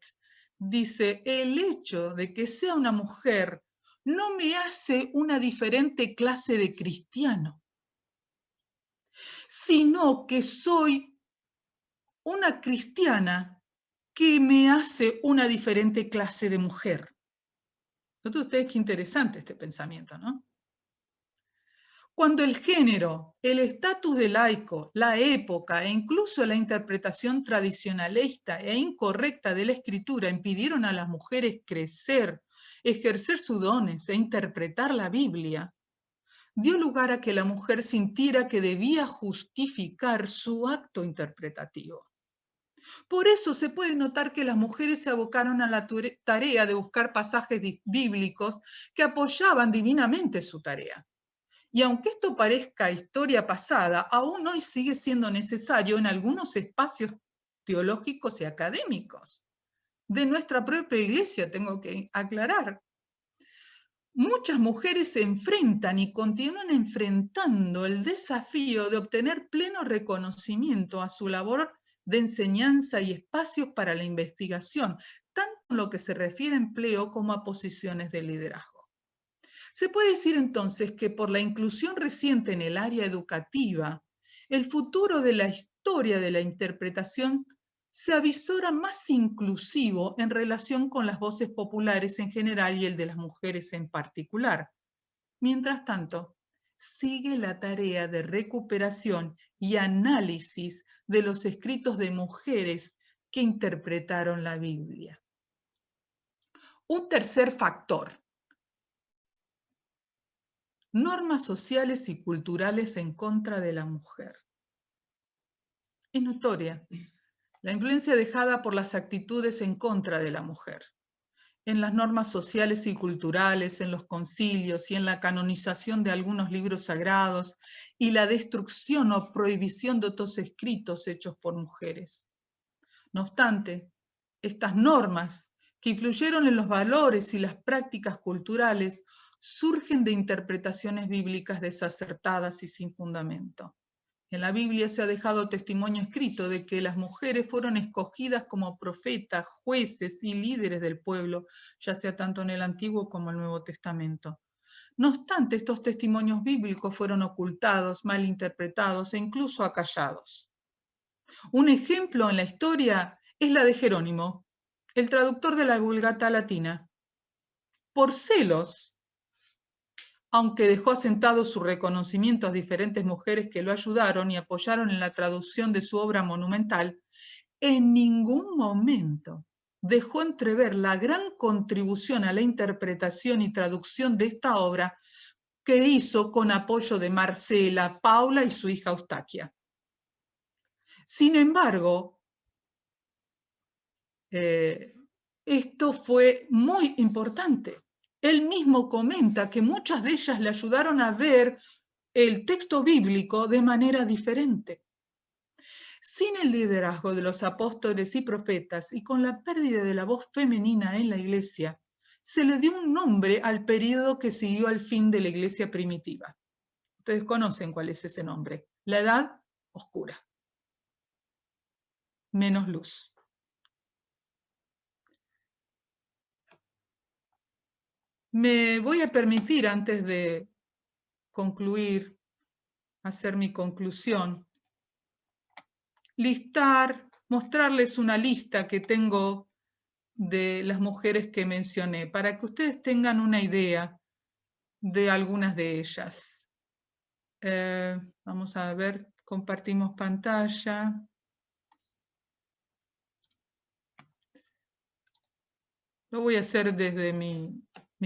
dice: el hecho de que sea una mujer no me hace una diferente clase de cristiano, sino que soy una cristiana que me hace una diferente clase de mujer. Noten ustedes qué interesante este pensamiento, ¿no? Cuando el género, el estatus de laico, la época e incluso la interpretación tradicionalista e incorrecta de la escritura impidieron a las mujeres crecer, ejercer sus dones e interpretar la Biblia, dio lugar a que la mujer sintiera que debía justificar su acto interpretativo. Por eso se puede notar que las mujeres se abocaron a la tarea de buscar pasajes bíblicos que apoyaban divinamente su tarea. Y aunque esto parezca historia pasada, aún hoy sigue siendo necesario en algunos espacios teológicos y académicos. de nuestra propia iglesia, tengo que aclarar. Muchas mujeres se enfrentan y continúan enfrentando el desafío de obtener pleno reconocimiento a su labor de enseñanza y espacios para la investigación, tanto en lo que se refiere a empleo como a posiciones de liderazgo. Se puede decir entonces que por la inclusión reciente en el área educativa, el futuro de la historia de la interpretación se avisora más inclusivo en relación con las voces populares en general y el de las mujeres en particular. Mientras tanto, sigue la tarea de recuperación y análisis de los escritos de mujeres que interpretaron la Biblia. Un tercer factor: normas sociales y culturales en contra de la mujer. Es notoria la influencia dejada por las actitudes en contra de la mujer, en las normas sociales y culturales, en los concilios y en la canonización de algunos libros sagrados y la destrucción o prohibición de otros escritos hechos por mujeres. No obstante, estas normas, que influyeron en los valores y las prácticas culturales, surgen de interpretaciones bíblicas desacertadas y sin fundamento. En la Biblia se ha dejado testimonio escrito de que las mujeres fueron escogidas como profetas, jueces y líderes del pueblo, ya sea tanto en el Antiguo como el Nuevo Testamento. No obstante, estos testimonios bíblicos fueron ocultados, malinterpretados e incluso acallados. Un ejemplo en la historia es la de Jerónimo, el traductor de la Vulgata latina. Por celos, aunque dejó asentado su reconocimiento a diferentes mujeres que lo ayudaron y apoyaron en la traducción de su obra monumental, en ningún momento dejó entrever la gran contribución a la interpretación y traducción de esta obra que hizo con apoyo de Marcela, Paula y su hija Eustaquia. Sin embargo, esto fue muy importante. Él mismo comenta que muchas de ellas le ayudaron a ver el texto bíblico de manera diferente. Sin el liderazgo de los apóstoles y profetas y con la pérdida de la voz femenina en la iglesia, se le dio un nombre al periodo que siguió al fin de la iglesia primitiva. Ustedes conocen cuál es ese nombre: la Edad Oscura. Menos luz. Me voy a permitir, antes de concluir, hacer mi conclusión, mostrarles una lista que tengo de las mujeres que mencioné, para que ustedes tengan una idea de algunas de ellas. Vamos a ver, compartimos pantalla. Lo voy a hacer desde mi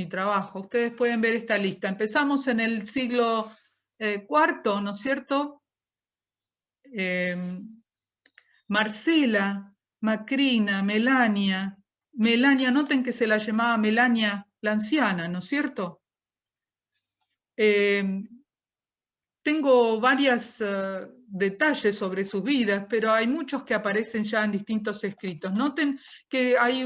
trabajo. Ustedes pueden ver esta lista. Empezamos en el siglo IV, ¿no es cierto? Marcela, Macrina, Melania. Melania, noten que se la llamaba Melania la anciana, ¿no es cierto? Tengo varios detalles sobre sus vidas, pero hay muchos que aparecen ya en distintos escritos. Noten que hay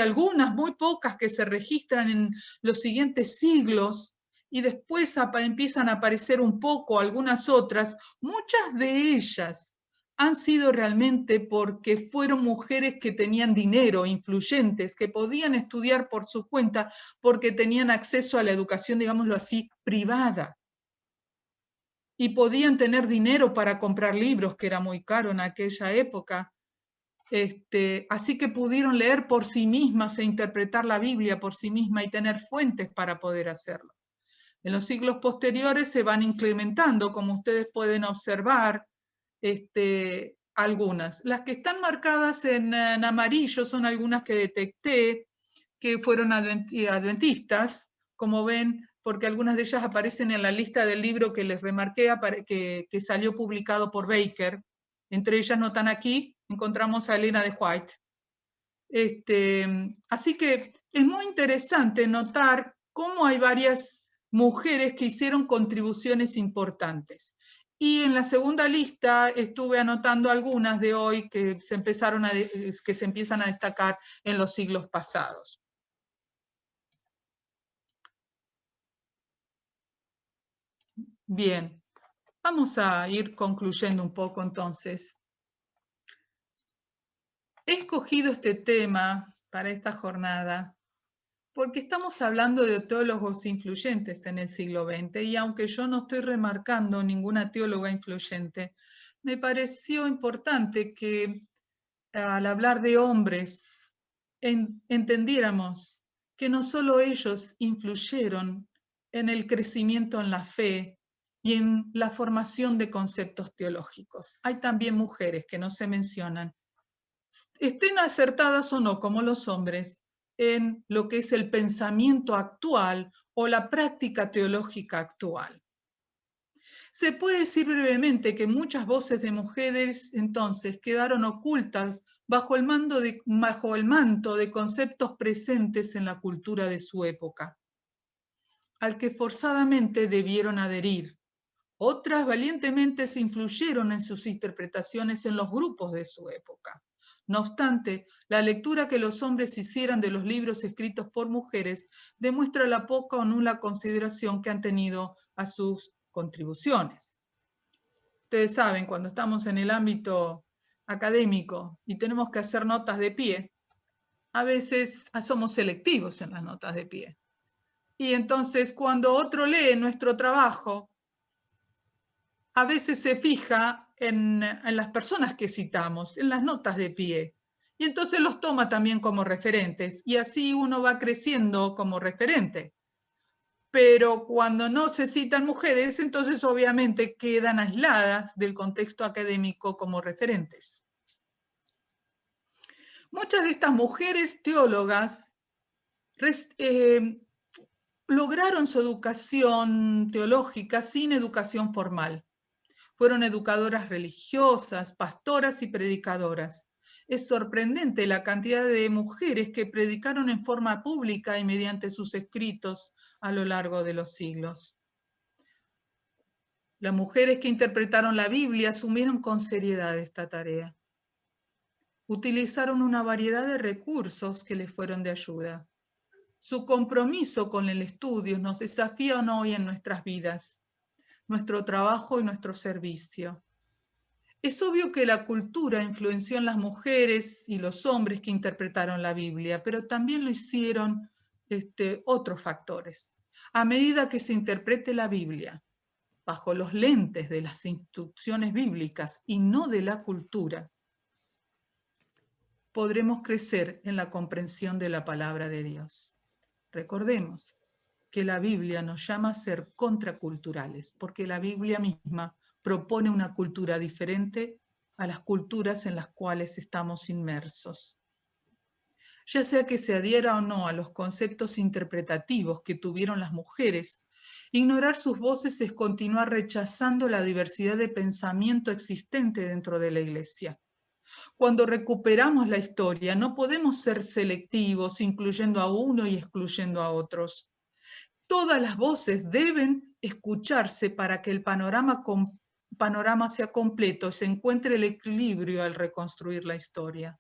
algunas, muy pocas, que se registran en los siguientes siglos y después empiezan a aparecer un poco algunas otras. Muchas de ellas han sido realmente porque fueron mujeres que tenían dinero, influyentes, que podían estudiar por su cuenta porque tenían acceso a la educación, digámoslo así, privada. Y podían tener dinero para comprar libros, que era muy caro en aquella época. Así que pudieron leer por sí mismas e interpretar la Biblia por sí misma y tener fuentes para poder hacerlo. En los siglos posteriores se van incrementando, como ustedes pueden observar, algunas. Las que están marcadas en amarillo son algunas que detecté que fueron adventistas, como ven, porque algunas de ellas aparecen en la lista del libro que les remarqué, que salió publicado por Baker. Entre ellas, notan aquí, encontramos a Elena de White. Así que es muy interesante notar cómo hay varias mujeres que hicieron contribuciones importantes. Y en la segunda lista estuve anotando algunas de hoy que se empiezan a destacar en los siglos pasados. Bien, vamos a ir concluyendo un poco entonces. He escogido este tema para esta jornada porque estamos hablando de teólogos influyentes en el siglo XX y aunque yo no estoy remarcando ninguna teóloga influyente, me pareció importante que al hablar de hombres entendiéramos que no solo ellos influyeron en el crecimiento en la fe y en la formación de conceptos teológicos. Hay también mujeres que no se mencionan, estén acertadas o no como los hombres, en lo que es el pensamiento actual o la práctica teológica actual. Se puede decir brevemente que muchas voces de mujeres entonces quedaron ocultas bajo el manto de conceptos presentes en la cultura de su época, al que forzadamente debieron adherir. Otras valientemente se influyeron en sus interpretaciones en los grupos de su época. No obstante, la lectura que los hombres hicieran de los libros escritos por mujeres demuestra la poca o nula consideración que han tenido a sus contribuciones. Ustedes saben, cuando estamos en el ámbito académico y tenemos que hacer notas de pie, a veces somos selectivos en las notas de pie. Y entonces cuando otro lee nuestro trabajo, a veces se fija en las personas que citamos, en las notas de pie, y entonces los toma también como referentes, y así uno va creciendo como referente. Pero cuando no se citan mujeres, entonces obviamente quedan aisladas del contexto académico como referentes. Muchas de estas mujeres teólogas lograron su educación teológica sin educación formal. Fueron educadoras religiosas, pastoras y predicadoras. Es sorprendente la cantidad de mujeres que predicaron en forma pública y mediante sus escritos a lo largo de los siglos. Las mujeres que interpretaron la Biblia asumieron con seriedad esta tarea. Utilizaron una variedad de recursos que les fueron de ayuda. Su compromiso con el estudio nos desafía hoy en nuestras vidas, nuestro trabajo y nuestro servicio. Es obvio que la cultura influenció en las mujeres y los hombres que interpretaron la Biblia, pero también lo hicieron otros factores. A medida que se interprete la Biblia bajo los lentes de las instrucciones bíblicas y no de la cultura, podremos crecer en la comprensión de la palabra de Dios. Recordemos que la Biblia nos llama a ser contraculturales, porque la Biblia misma propone una cultura diferente a las culturas en las cuales estamos inmersos. Ya sea que se adhiera o no a los conceptos interpretativos que tuvieron las mujeres, ignorar sus voces es continuar rechazando la diversidad de pensamiento existente dentro de la Iglesia. Cuando recuperamos la historia, no podemos ser selectivos, incluyendo a uno y excluyendo a otros. Todas las voces deben escucharse para que el panorama sea completo y se encuentre el equilibrio al reconstruir la historia.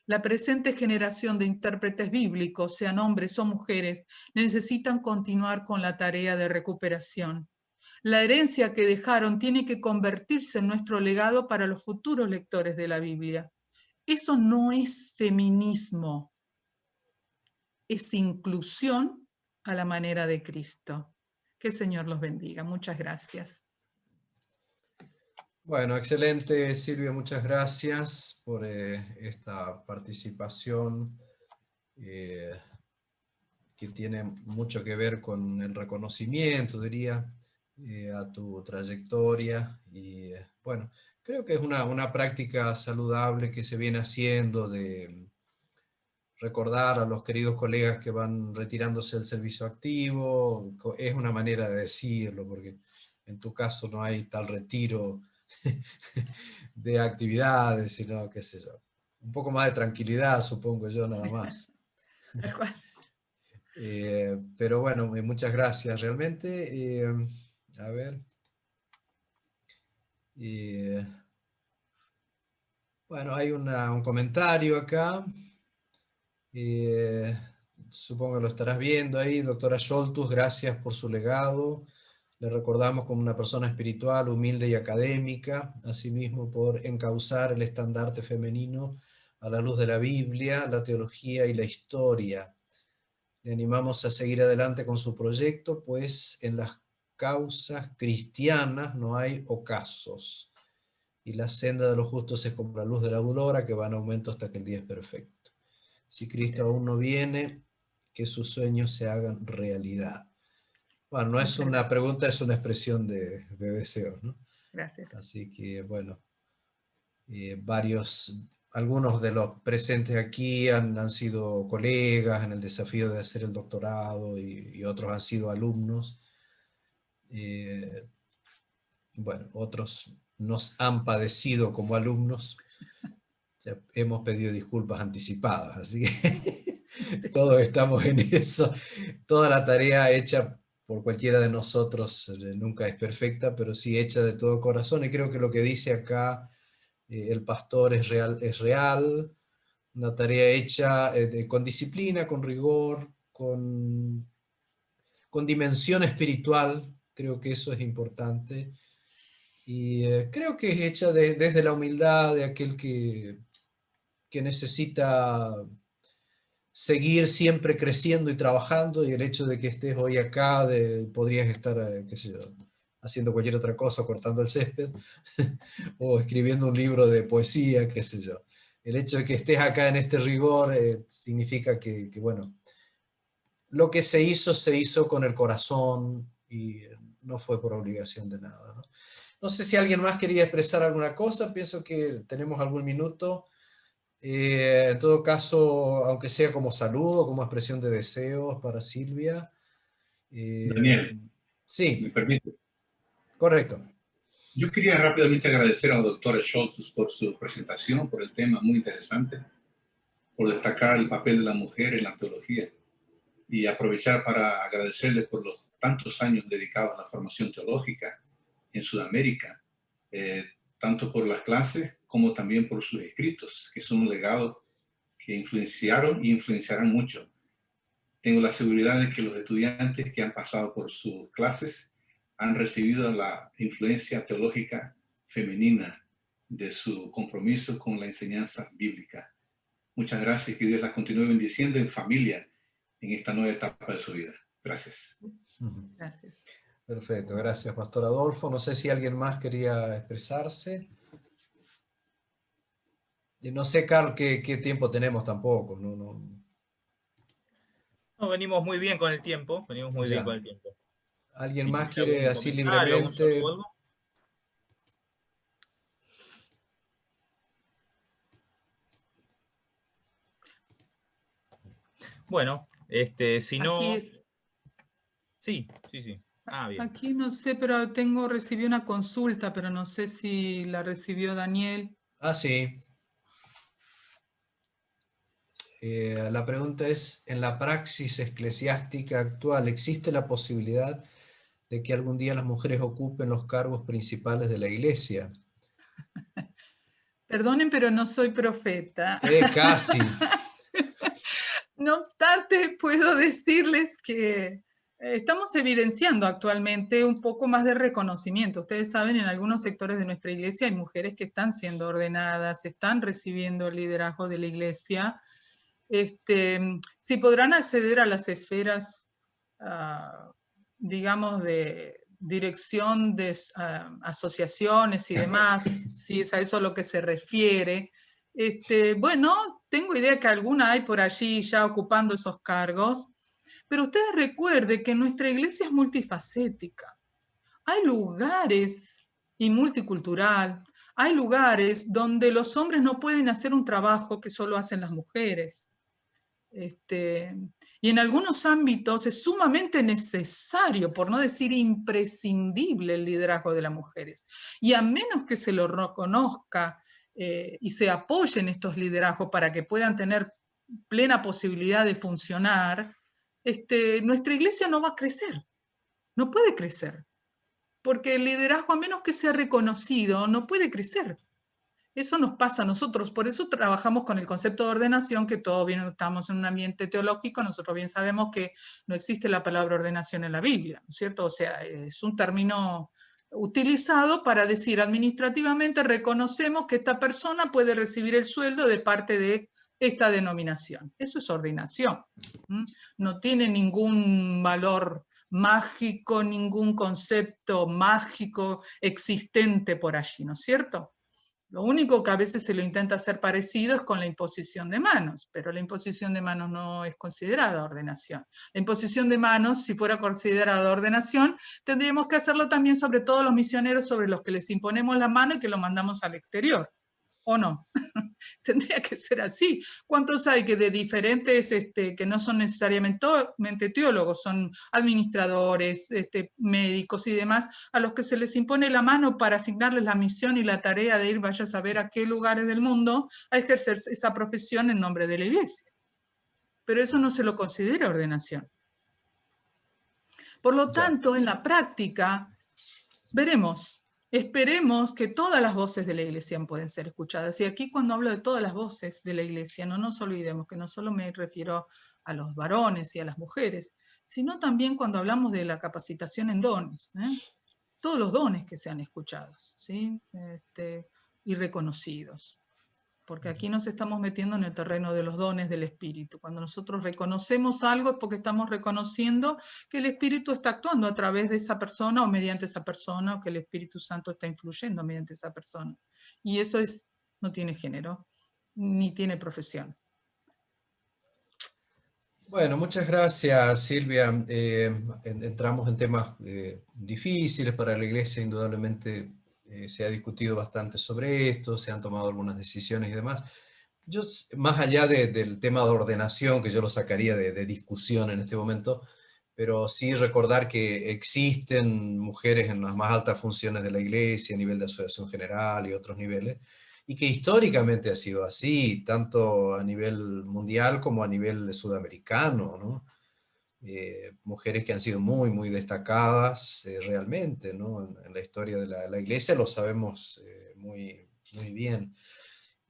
La presente generación de intérpretes bíblicos, sean hombres o mujeres, necesitan continuar con la tarea de recuperación. La herencia que dejaron tiene que convertirse en nuestro legado para los futuros lectores de la Biblia. Eso no es feminismo, es inclusión a la manera de Cristo. Que el Señor los bendiga. Muchas gracias. Bueno, excelente, Silvia, muchas gracias por esta participación que tiene mucho que ver con el reconocimiento, diría, a tu trayectoria. Y bueno, creo que es una práctica saludable que se viene haciendo de recordar a los queridos colegas que van retirándose del servicio activo. Es una manera de decirlo, porque en tu caso no hay tal retiro de actividades, sino, qué sé yo, un poco más de tranquilidad, supongo yo, nada más. Pero bueno, muchas gracias realmente. A ver. Y, bueno, hay un comentario acá. Supongo que lo estarás viendo ahí. Doctora Scholtus, gracias por su legado. Le recordamos como una persona espiritual, humilde y académica, asimismo por encauzar el estandarte femenino a la luz de la Biblia, la teología y la historia. Le animamos a seguir adelante con su proyecto, pues en las causas cristianas no hay ocasos, y la senda de los justos es como la luz de la aurora que va en aumento hasta que el día es perfecto. Si Cristo aún no viene, que sus sueños se hagan realidad. Bueno, no es una pregunta, es una expresión de deseo, ¿no? Gracias. Así que, bueno, algunos de los presentes aquí han sido colegas en el desafío de hacer el doctorado y otros han sido alumnos. Bueno, otros nos han padecido como alumnos. Ya hemos pedido disculpas anticipadas, así que todos estamos en eso. Toda la tarea hecha por cualquiera de nosotros nunca es perfecta, pero sí hecha de todo corazón, y creo que lo que dice acá el pastor es real, una tarea hecha con disciplina, con rigor, con dimensión espiritual, creo que eso es importante, y creo que es hecha desde la humildad de aquel que necesita seguir siempre creciendo y trabajando, y el hecho de que estés hoy acá, podrías estar, qué sé yo, haciendo cualquier otra cosa, cortando el césped, o escribiendo un libro de poesía, qué sé yo. El hecho de que estés acá en este rigor significa que, bueno, lo que se hizo con el corazón y no fue por obligación de nada, ¿no? No sé si alguien más quería expresar alguna cosa, pienso que tenemos algún minuto. En todo caso, aunque sea como saludo, como expresión de deseos para Silvia. Daniel, Sí, ¿me permite? correcto. Yo quería rápidamente agradecer a la doctora Scholtus por su presentación, por el tema muy interesante, por destacar el papel de la mujer en la teología, y aprovechar para agradecerle por los tantos años dedicados a la formación teológica en Sudamérica, tanto por las clases como también por sus escritos, que son un legado que influenciaron y influenciarán mucho. Tengo la seguridad de que los estudiantes que han pasado por sus clases han recibido la influencia teológica femenina de su compromiso con la enseñanza bíblica. Muchas gracias, que Dios las continúe bendiciendo en familia en esta nueva etapa de su vida. Gracias. Gracias. Perfecto, gracias, Pastor Adolfo. No sé si alguien más quería expresarse. Y no sé, Carl, qué tiempo tenemos tampoco. No, venimos muy bien con el tiempo, Ya. ¿Alguien Si más tiene quiere algún así comentario, algún libremente? saludo, algo. Bueno, si no... Aquí, Sí. Bien. aquí no sé, pero recibí una consulta, pero no sé si la recibió Daniel. Ah, sí. La pregunta es, en la praxis eclesiástica actual, ¿existe la posibilidad de que algún día las mujeres ocupen los cargos principales de la iglesia? Perdonen, pero no soy profeta. Casi. No obstante, puedo decirles que estamos evidenciando actualmente un poco más de reconocimiento. Ustedes saben, en algunos sectores de nuestra iglesia hay mujeres que están siendo ordenadas, están recibiendo el liderazgo de la iglesia. Si podrán acceder a las esferas, digamos, de dirección de asociaciones y demás, si es a eso a lo que se refiere. Bueno, tengo idea que alguna hay por allí ya ocupando esos cargos, pero ustedes recuerden que nuestra iglesia es multifacética. Hay lugares, y multicultural, hay lugares donde los hombres no pueden hacer un trabajo que solo hacen las mujeres. Y en algunos ámbitos es sumamente necesario, por no decir imprescindible, el liderazgo de las mujeres. Y a menos que se lo reconozca y se apoyen estos liderazgos para que puedan tener plena posibilidad de funcionar, nuestra iglesia no va a crecer, no puede crecer. porque el liderazgo, a menos que sea reconocido, no puede crecer. Eso nos pasa a nosotros, por eso trabajamos con el concepto de ordenación, que todos bien estamos en un ambiente teológico, nosotros bien sabemos que no existe la palabra ordenación en la Biblia, ¿no es cierto? O sea, es un término utilizado para decir administrativamente reconocemos que esta persona puede recibir el sueldo de parte de esta denominación. Eso es ordenación. No tiene ningún valor mágico, ningún concepto mágico existente por allí, ¿no es cierto? Lo único que a veces se lo intenta hacer parecido es con la imposición de manos, pero la imposición de manos no es considerada ordenación. La imposición de manos, si fuera considerada ordenación, tendríamos que hacerlo también sobre todos los misioneros sobre los que les imponemos la mano y que lo mandamos al exterior, ¿o no? Tendría que ser así. ¿Cuántos hay que de diferentes, que no son necesariamente teólogos, son administradores, médicos y demás, a los que se les impone la mano para asignarles la misión y la tarea de ir, vaya a saber a qué lugares del mundo, a ejercer esa profesión en nombre de la iglesia? Pero eso no se lo considera ordenación. Por lo tanto, en la práctica, veremos. Esperemos que todas las voces de la iglesia pueden ser escuchadas. Y aquí cuando hablo de todas las voces de la iglesia, no nos olvidemos que no solo me refiero a los varones y a las mujeres, sino también cuando hablamos de la capacitación en dones, todos los dones que sean escuchados, ¿sí? Y reconocidos. Porque aquí nos estamos metiendo en el terreno de los dones del Espíritu. Cuando nosotros reconocemos algo es porque estamos reconociendo que el Espíritu está actuando a través de esa persona o mediante esa persona, o que el Espíritu Santo está influyendo mediante esa persona. Y eso no tiene género, ni tiene profesión. Bueno, muchas gracias, Silvia. Entramos en temas difíciles para la Iglesia, indudablemente. Se ha discutido bastante sobre esto, se han tomado algunas decisiones y demás. Yo, más allá del tema de ordenación, que yo lo sacaría de discusión en este momento, pero sí recordar que existen mujeres en las más altas funciones de la Iglesia, a nivel de asociación general y otros niveles, y que históricamente ha sido así, tanto a nivel mundial como a nivel sudamericano, ¿no? Mujeres que han sido muy, muy destacadas realmente, ¿no? En la historia de la Iglesia lo sabemos muy, muy bien.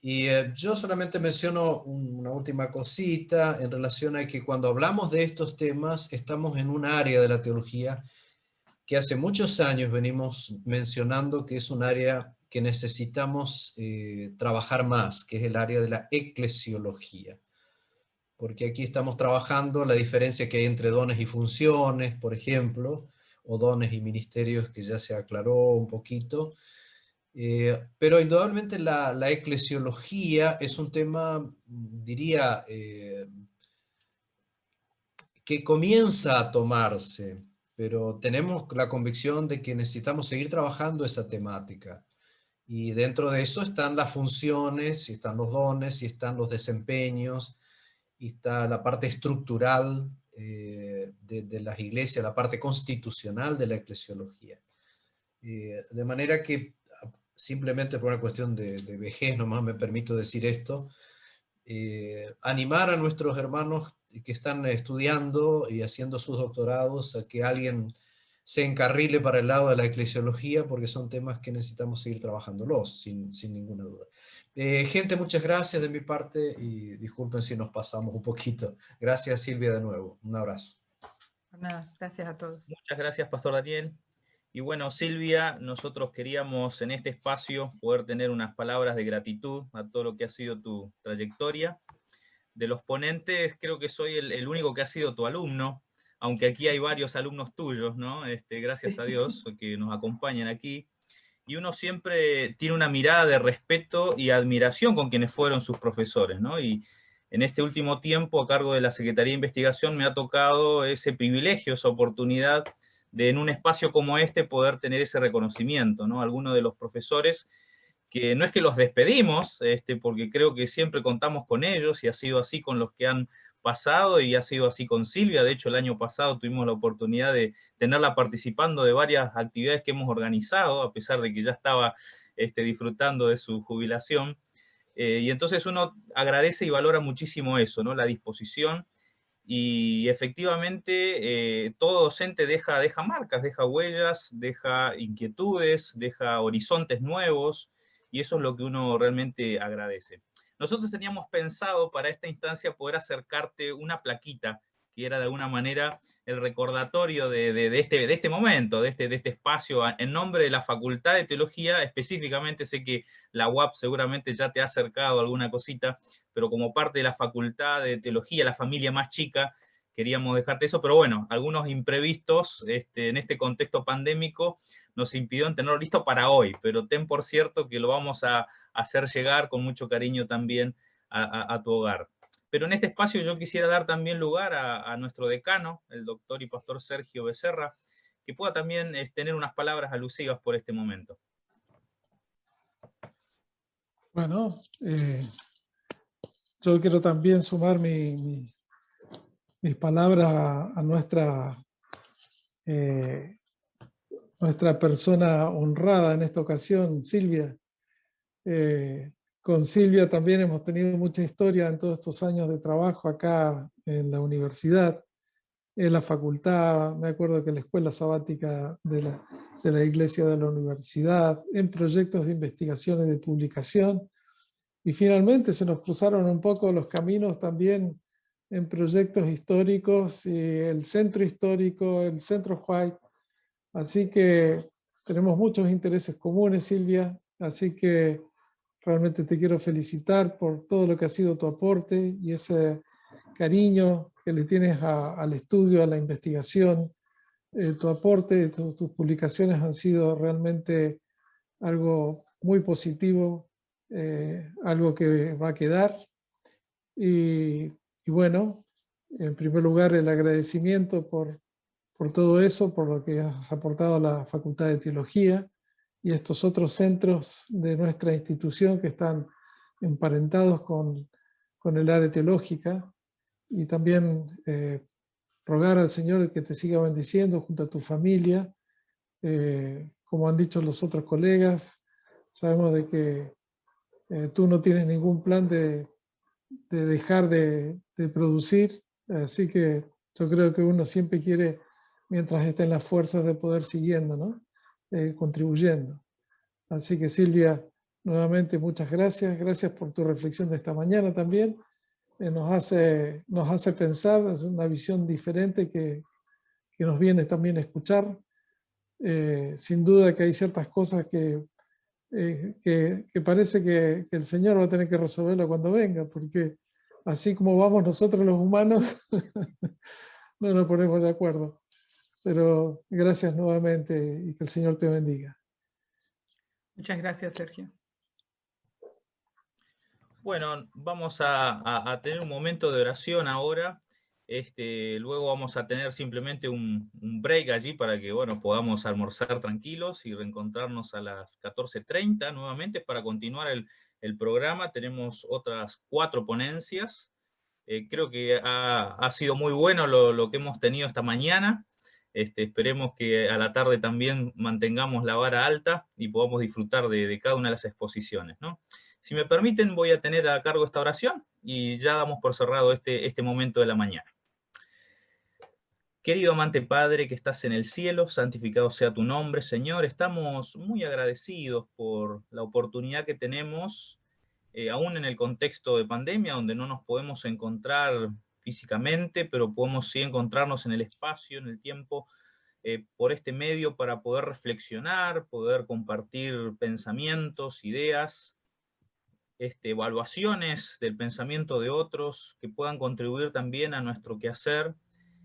Y yo solamente menciono una última cosita en relación a que cuando hablamos de estos temas estamos en un área de la teología que hace muchos años venimos mencionando que es un área que necesitamos trabajar más, que es el área de la eclesiología. Porque aquí estamos trabajando la diferencia que hay entre dones y funciones, por ejemplo, o dones y ministerios, que ya se aclaró un poquito. Pero indudablemente la eclesiología es un tema, diría, que comienza a tomarse, pero tenemos la convicción de que necesitamos seguir trabajando esa temática. Y dentro de eso están las funciones, y están los dones, y están los desempeños, y está la parte estructural de las iglesias, la parte constitucional de la eclesiología. De manera que, simplemente por una cuestión de vejez, nomás me permito decir esto, animar a nuestros hermanos que están estudiando y haciendo sus doctorados a que alguien se encarrile para el lado de la eclesiología, porque son temas que necesitamos seguir trabajándolos, sin ninguna duda. Gente, muchas gracias de mi parte y disculpen si nos pasamos un poquito. Gracias, Silvia, de nuevo. Un abrazo. Nada, gracias a todos. Muchas gracias, Pastor Daniel. Y bueno, Silvia, nosotros queríamos en este espacio poder tener unas palabras de gratitud a todo lo que ha sido tu trayectoria. De los ponentes, creo que soy el único que ha sido tu alumno, aunque aquí hay varios alumnos tuyos, ¿no? Gracias a Dios que nos acompañan aquí. Y uno siempre tiene una mirada de respeto y admiración con quienes fueron sus profesores, ¿no? Y en este último tiempo, a cargo de la Secretaría de Investigación, me ha tocado ese privilegio, esa oportunidad de en un espacio como este poder tener ese reconocimiento, ¿no? Algunos de los profesores que no es que los despedimos, porque creo que siempre contamos con ellos y ha sido así con los que han pasado y ha sido así con Silvia. De hecho, el año pasado tuvimos la oportunidad de tenerla participando de varias actividades que hemos organizado, a pesar de que ya estaba disfrutando de su jubilación. Y entonces uno agradece y valora muchísimo eso, ¿no? La disposición Y efectivamente todo docente deja marcas, deja huellas, deja inquietudes, deja horizontes nuevos, y eso es lo que uno realmente agradece. Nosotros teníamos pensado para esta instancia poder acercarte una plaquita, que era de alguna manera el recordatorio de este momento, de este espacio, en nombre de la Facultad de Teología. Específicamente sé que la UAP seguramente ya te ha acercado alguna cosita, pero como parte de la Facultad de Teología, la familia más chica, queríamos dejarte eso, pero bueno, algunos imprevistos en este contexto pandémico nos impidieron tenerlo listo para hoy, pero ten por cierto que lo vamos a hacer llegar con mucho cariño también a tu hogar. Pero en este espacio yo quisiera dar también lugar a nuestro decano, el doctor y pastor Sergio Becerra, que pueda también tener unas palabras alusivas por este momento. Bueno, yo quiero también sumar mis palabras a nuestra persona honrada en esta ocasión, Silvia. Con Silvia también hemos tenido mucha historia en todos estos años de trabajo acá en la universidad, en la facultad, me acuerdo que en la escuela sabática de la iglesia de la universidad, en proyectos de investigación y de publicación, y finalmente se nos cruzaron un poco los caminos también en proyectos históricos, y el centro histórico, el centro White. Así que tenemos muchos intereses comunes, Silvia, así que realmente te quiero felicitar por todo lo que ha sido tu aporte y ese cariño que le tienes al estudio, a la investigación. Tu aporte, tus publicaciones han sido realmente algo muy positivo, algo que va a quedar. Y bueno, en primer lugar, el agradecimiento por todo eso, por lo que has aportado a la Facultad de Teología y estos otros centros de nuestra institución que están emparentados con el área teológica, y también rogar al Señor que te siga bendiciendo junto a tu familia. Como han dicho los otros colegas, sabemos de que tú no tienes ningún plan de dejar de producir, así que yo creo que uno siempre quiere, mientras esté en las fuerzas, de poder siguiendo, ¿no? Contribuyendo. Así que Silvia, nuevamente muchas gracias. Gracias por tu reflexión de esta mañana también. Nos hace pensar, es una visión diferente que nos viene también a escuchar. Sin duda que hay ciertas cosas que parece que el Señor va a tener que resolverlo cuando venga, porque así como vamos nosotros los humanos, no nos ponemos de acuerdo. Pero gracias nuevamente y que el Señor te bendiga. Muchas gracias, Sergio. Bueno, vamos a tener un momento de oración ahora. Luego vamos a tener simplemente un break allí para que podamos almorzar tranquilos y reencontrarnos a las 14:30 nuevamente para continuar el programa. Tenemos otras 4 ponencias. Creo que ha sido muy bueno lo que hemos tenido esta mañana. Esperemos que a la tarde también mantengamos la vara alta y podamos disfrutar de cada una de las exposiciones, ¿no? Si me permiten, voy a tener a cargo esta oración y ya damos por cerrado este momento de la mañana. Querido amante Padre que estás en el cielo, santificado sea tu nombre, Señor. Estamos muy agradecidos por la oportunidad que tenemos, aún en el contexto de pandemia, donde no nos podemos encontrar físicamente, pero podemos sí encontrarnos en el espacio, en el tiempo, por este medio para poder reflexionar, poder compartir pensamientos, ideas, evaluaciones del pensamiento de otros que puedan contribuir también a nuestro quehacer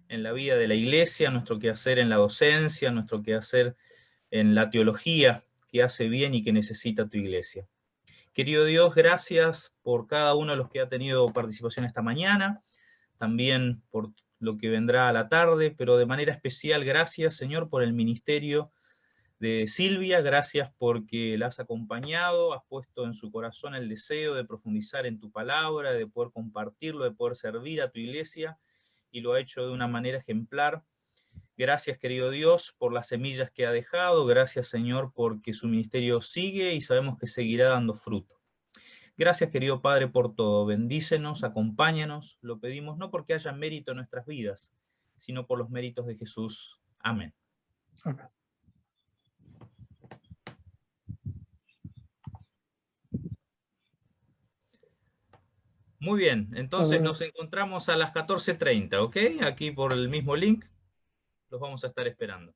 en la vida de la iglesia, nuestro quehacer en la docencia, nuestro quehacer en la teología que hace bien y que necesita tu iglesia. Querido Dios, gracias por cada uno de los que ha tenido participación esta mañana, también por lo que vendrá a la tarde, pero de manera especial gracias, Señor, por el ministerio de Silvia. Gracias porque la has acompañado, has puesto en su corazón el deseo de profundizar en tu palabra, de poder compartirlo, de poder servir a tu iglesia, y lo ha hecho de una manera ejemplar. Gracias, querido Dios, por las semillas que ha dejado. Gracias, Señor, porque su ministerio sigue y sabemos que seguirá dando fruto. Gracias, querido Padre, por todo. Bendícenos, acompáñanos. Lo pedimos no porque haya mérito en nuestras vidas, sino por los méritos de Jesús. Amén. Amén. Muy bien, entonces nos encontramos a las 14:30, ¿ok? Aquí por el mismo link. Los vamos a estar esperando.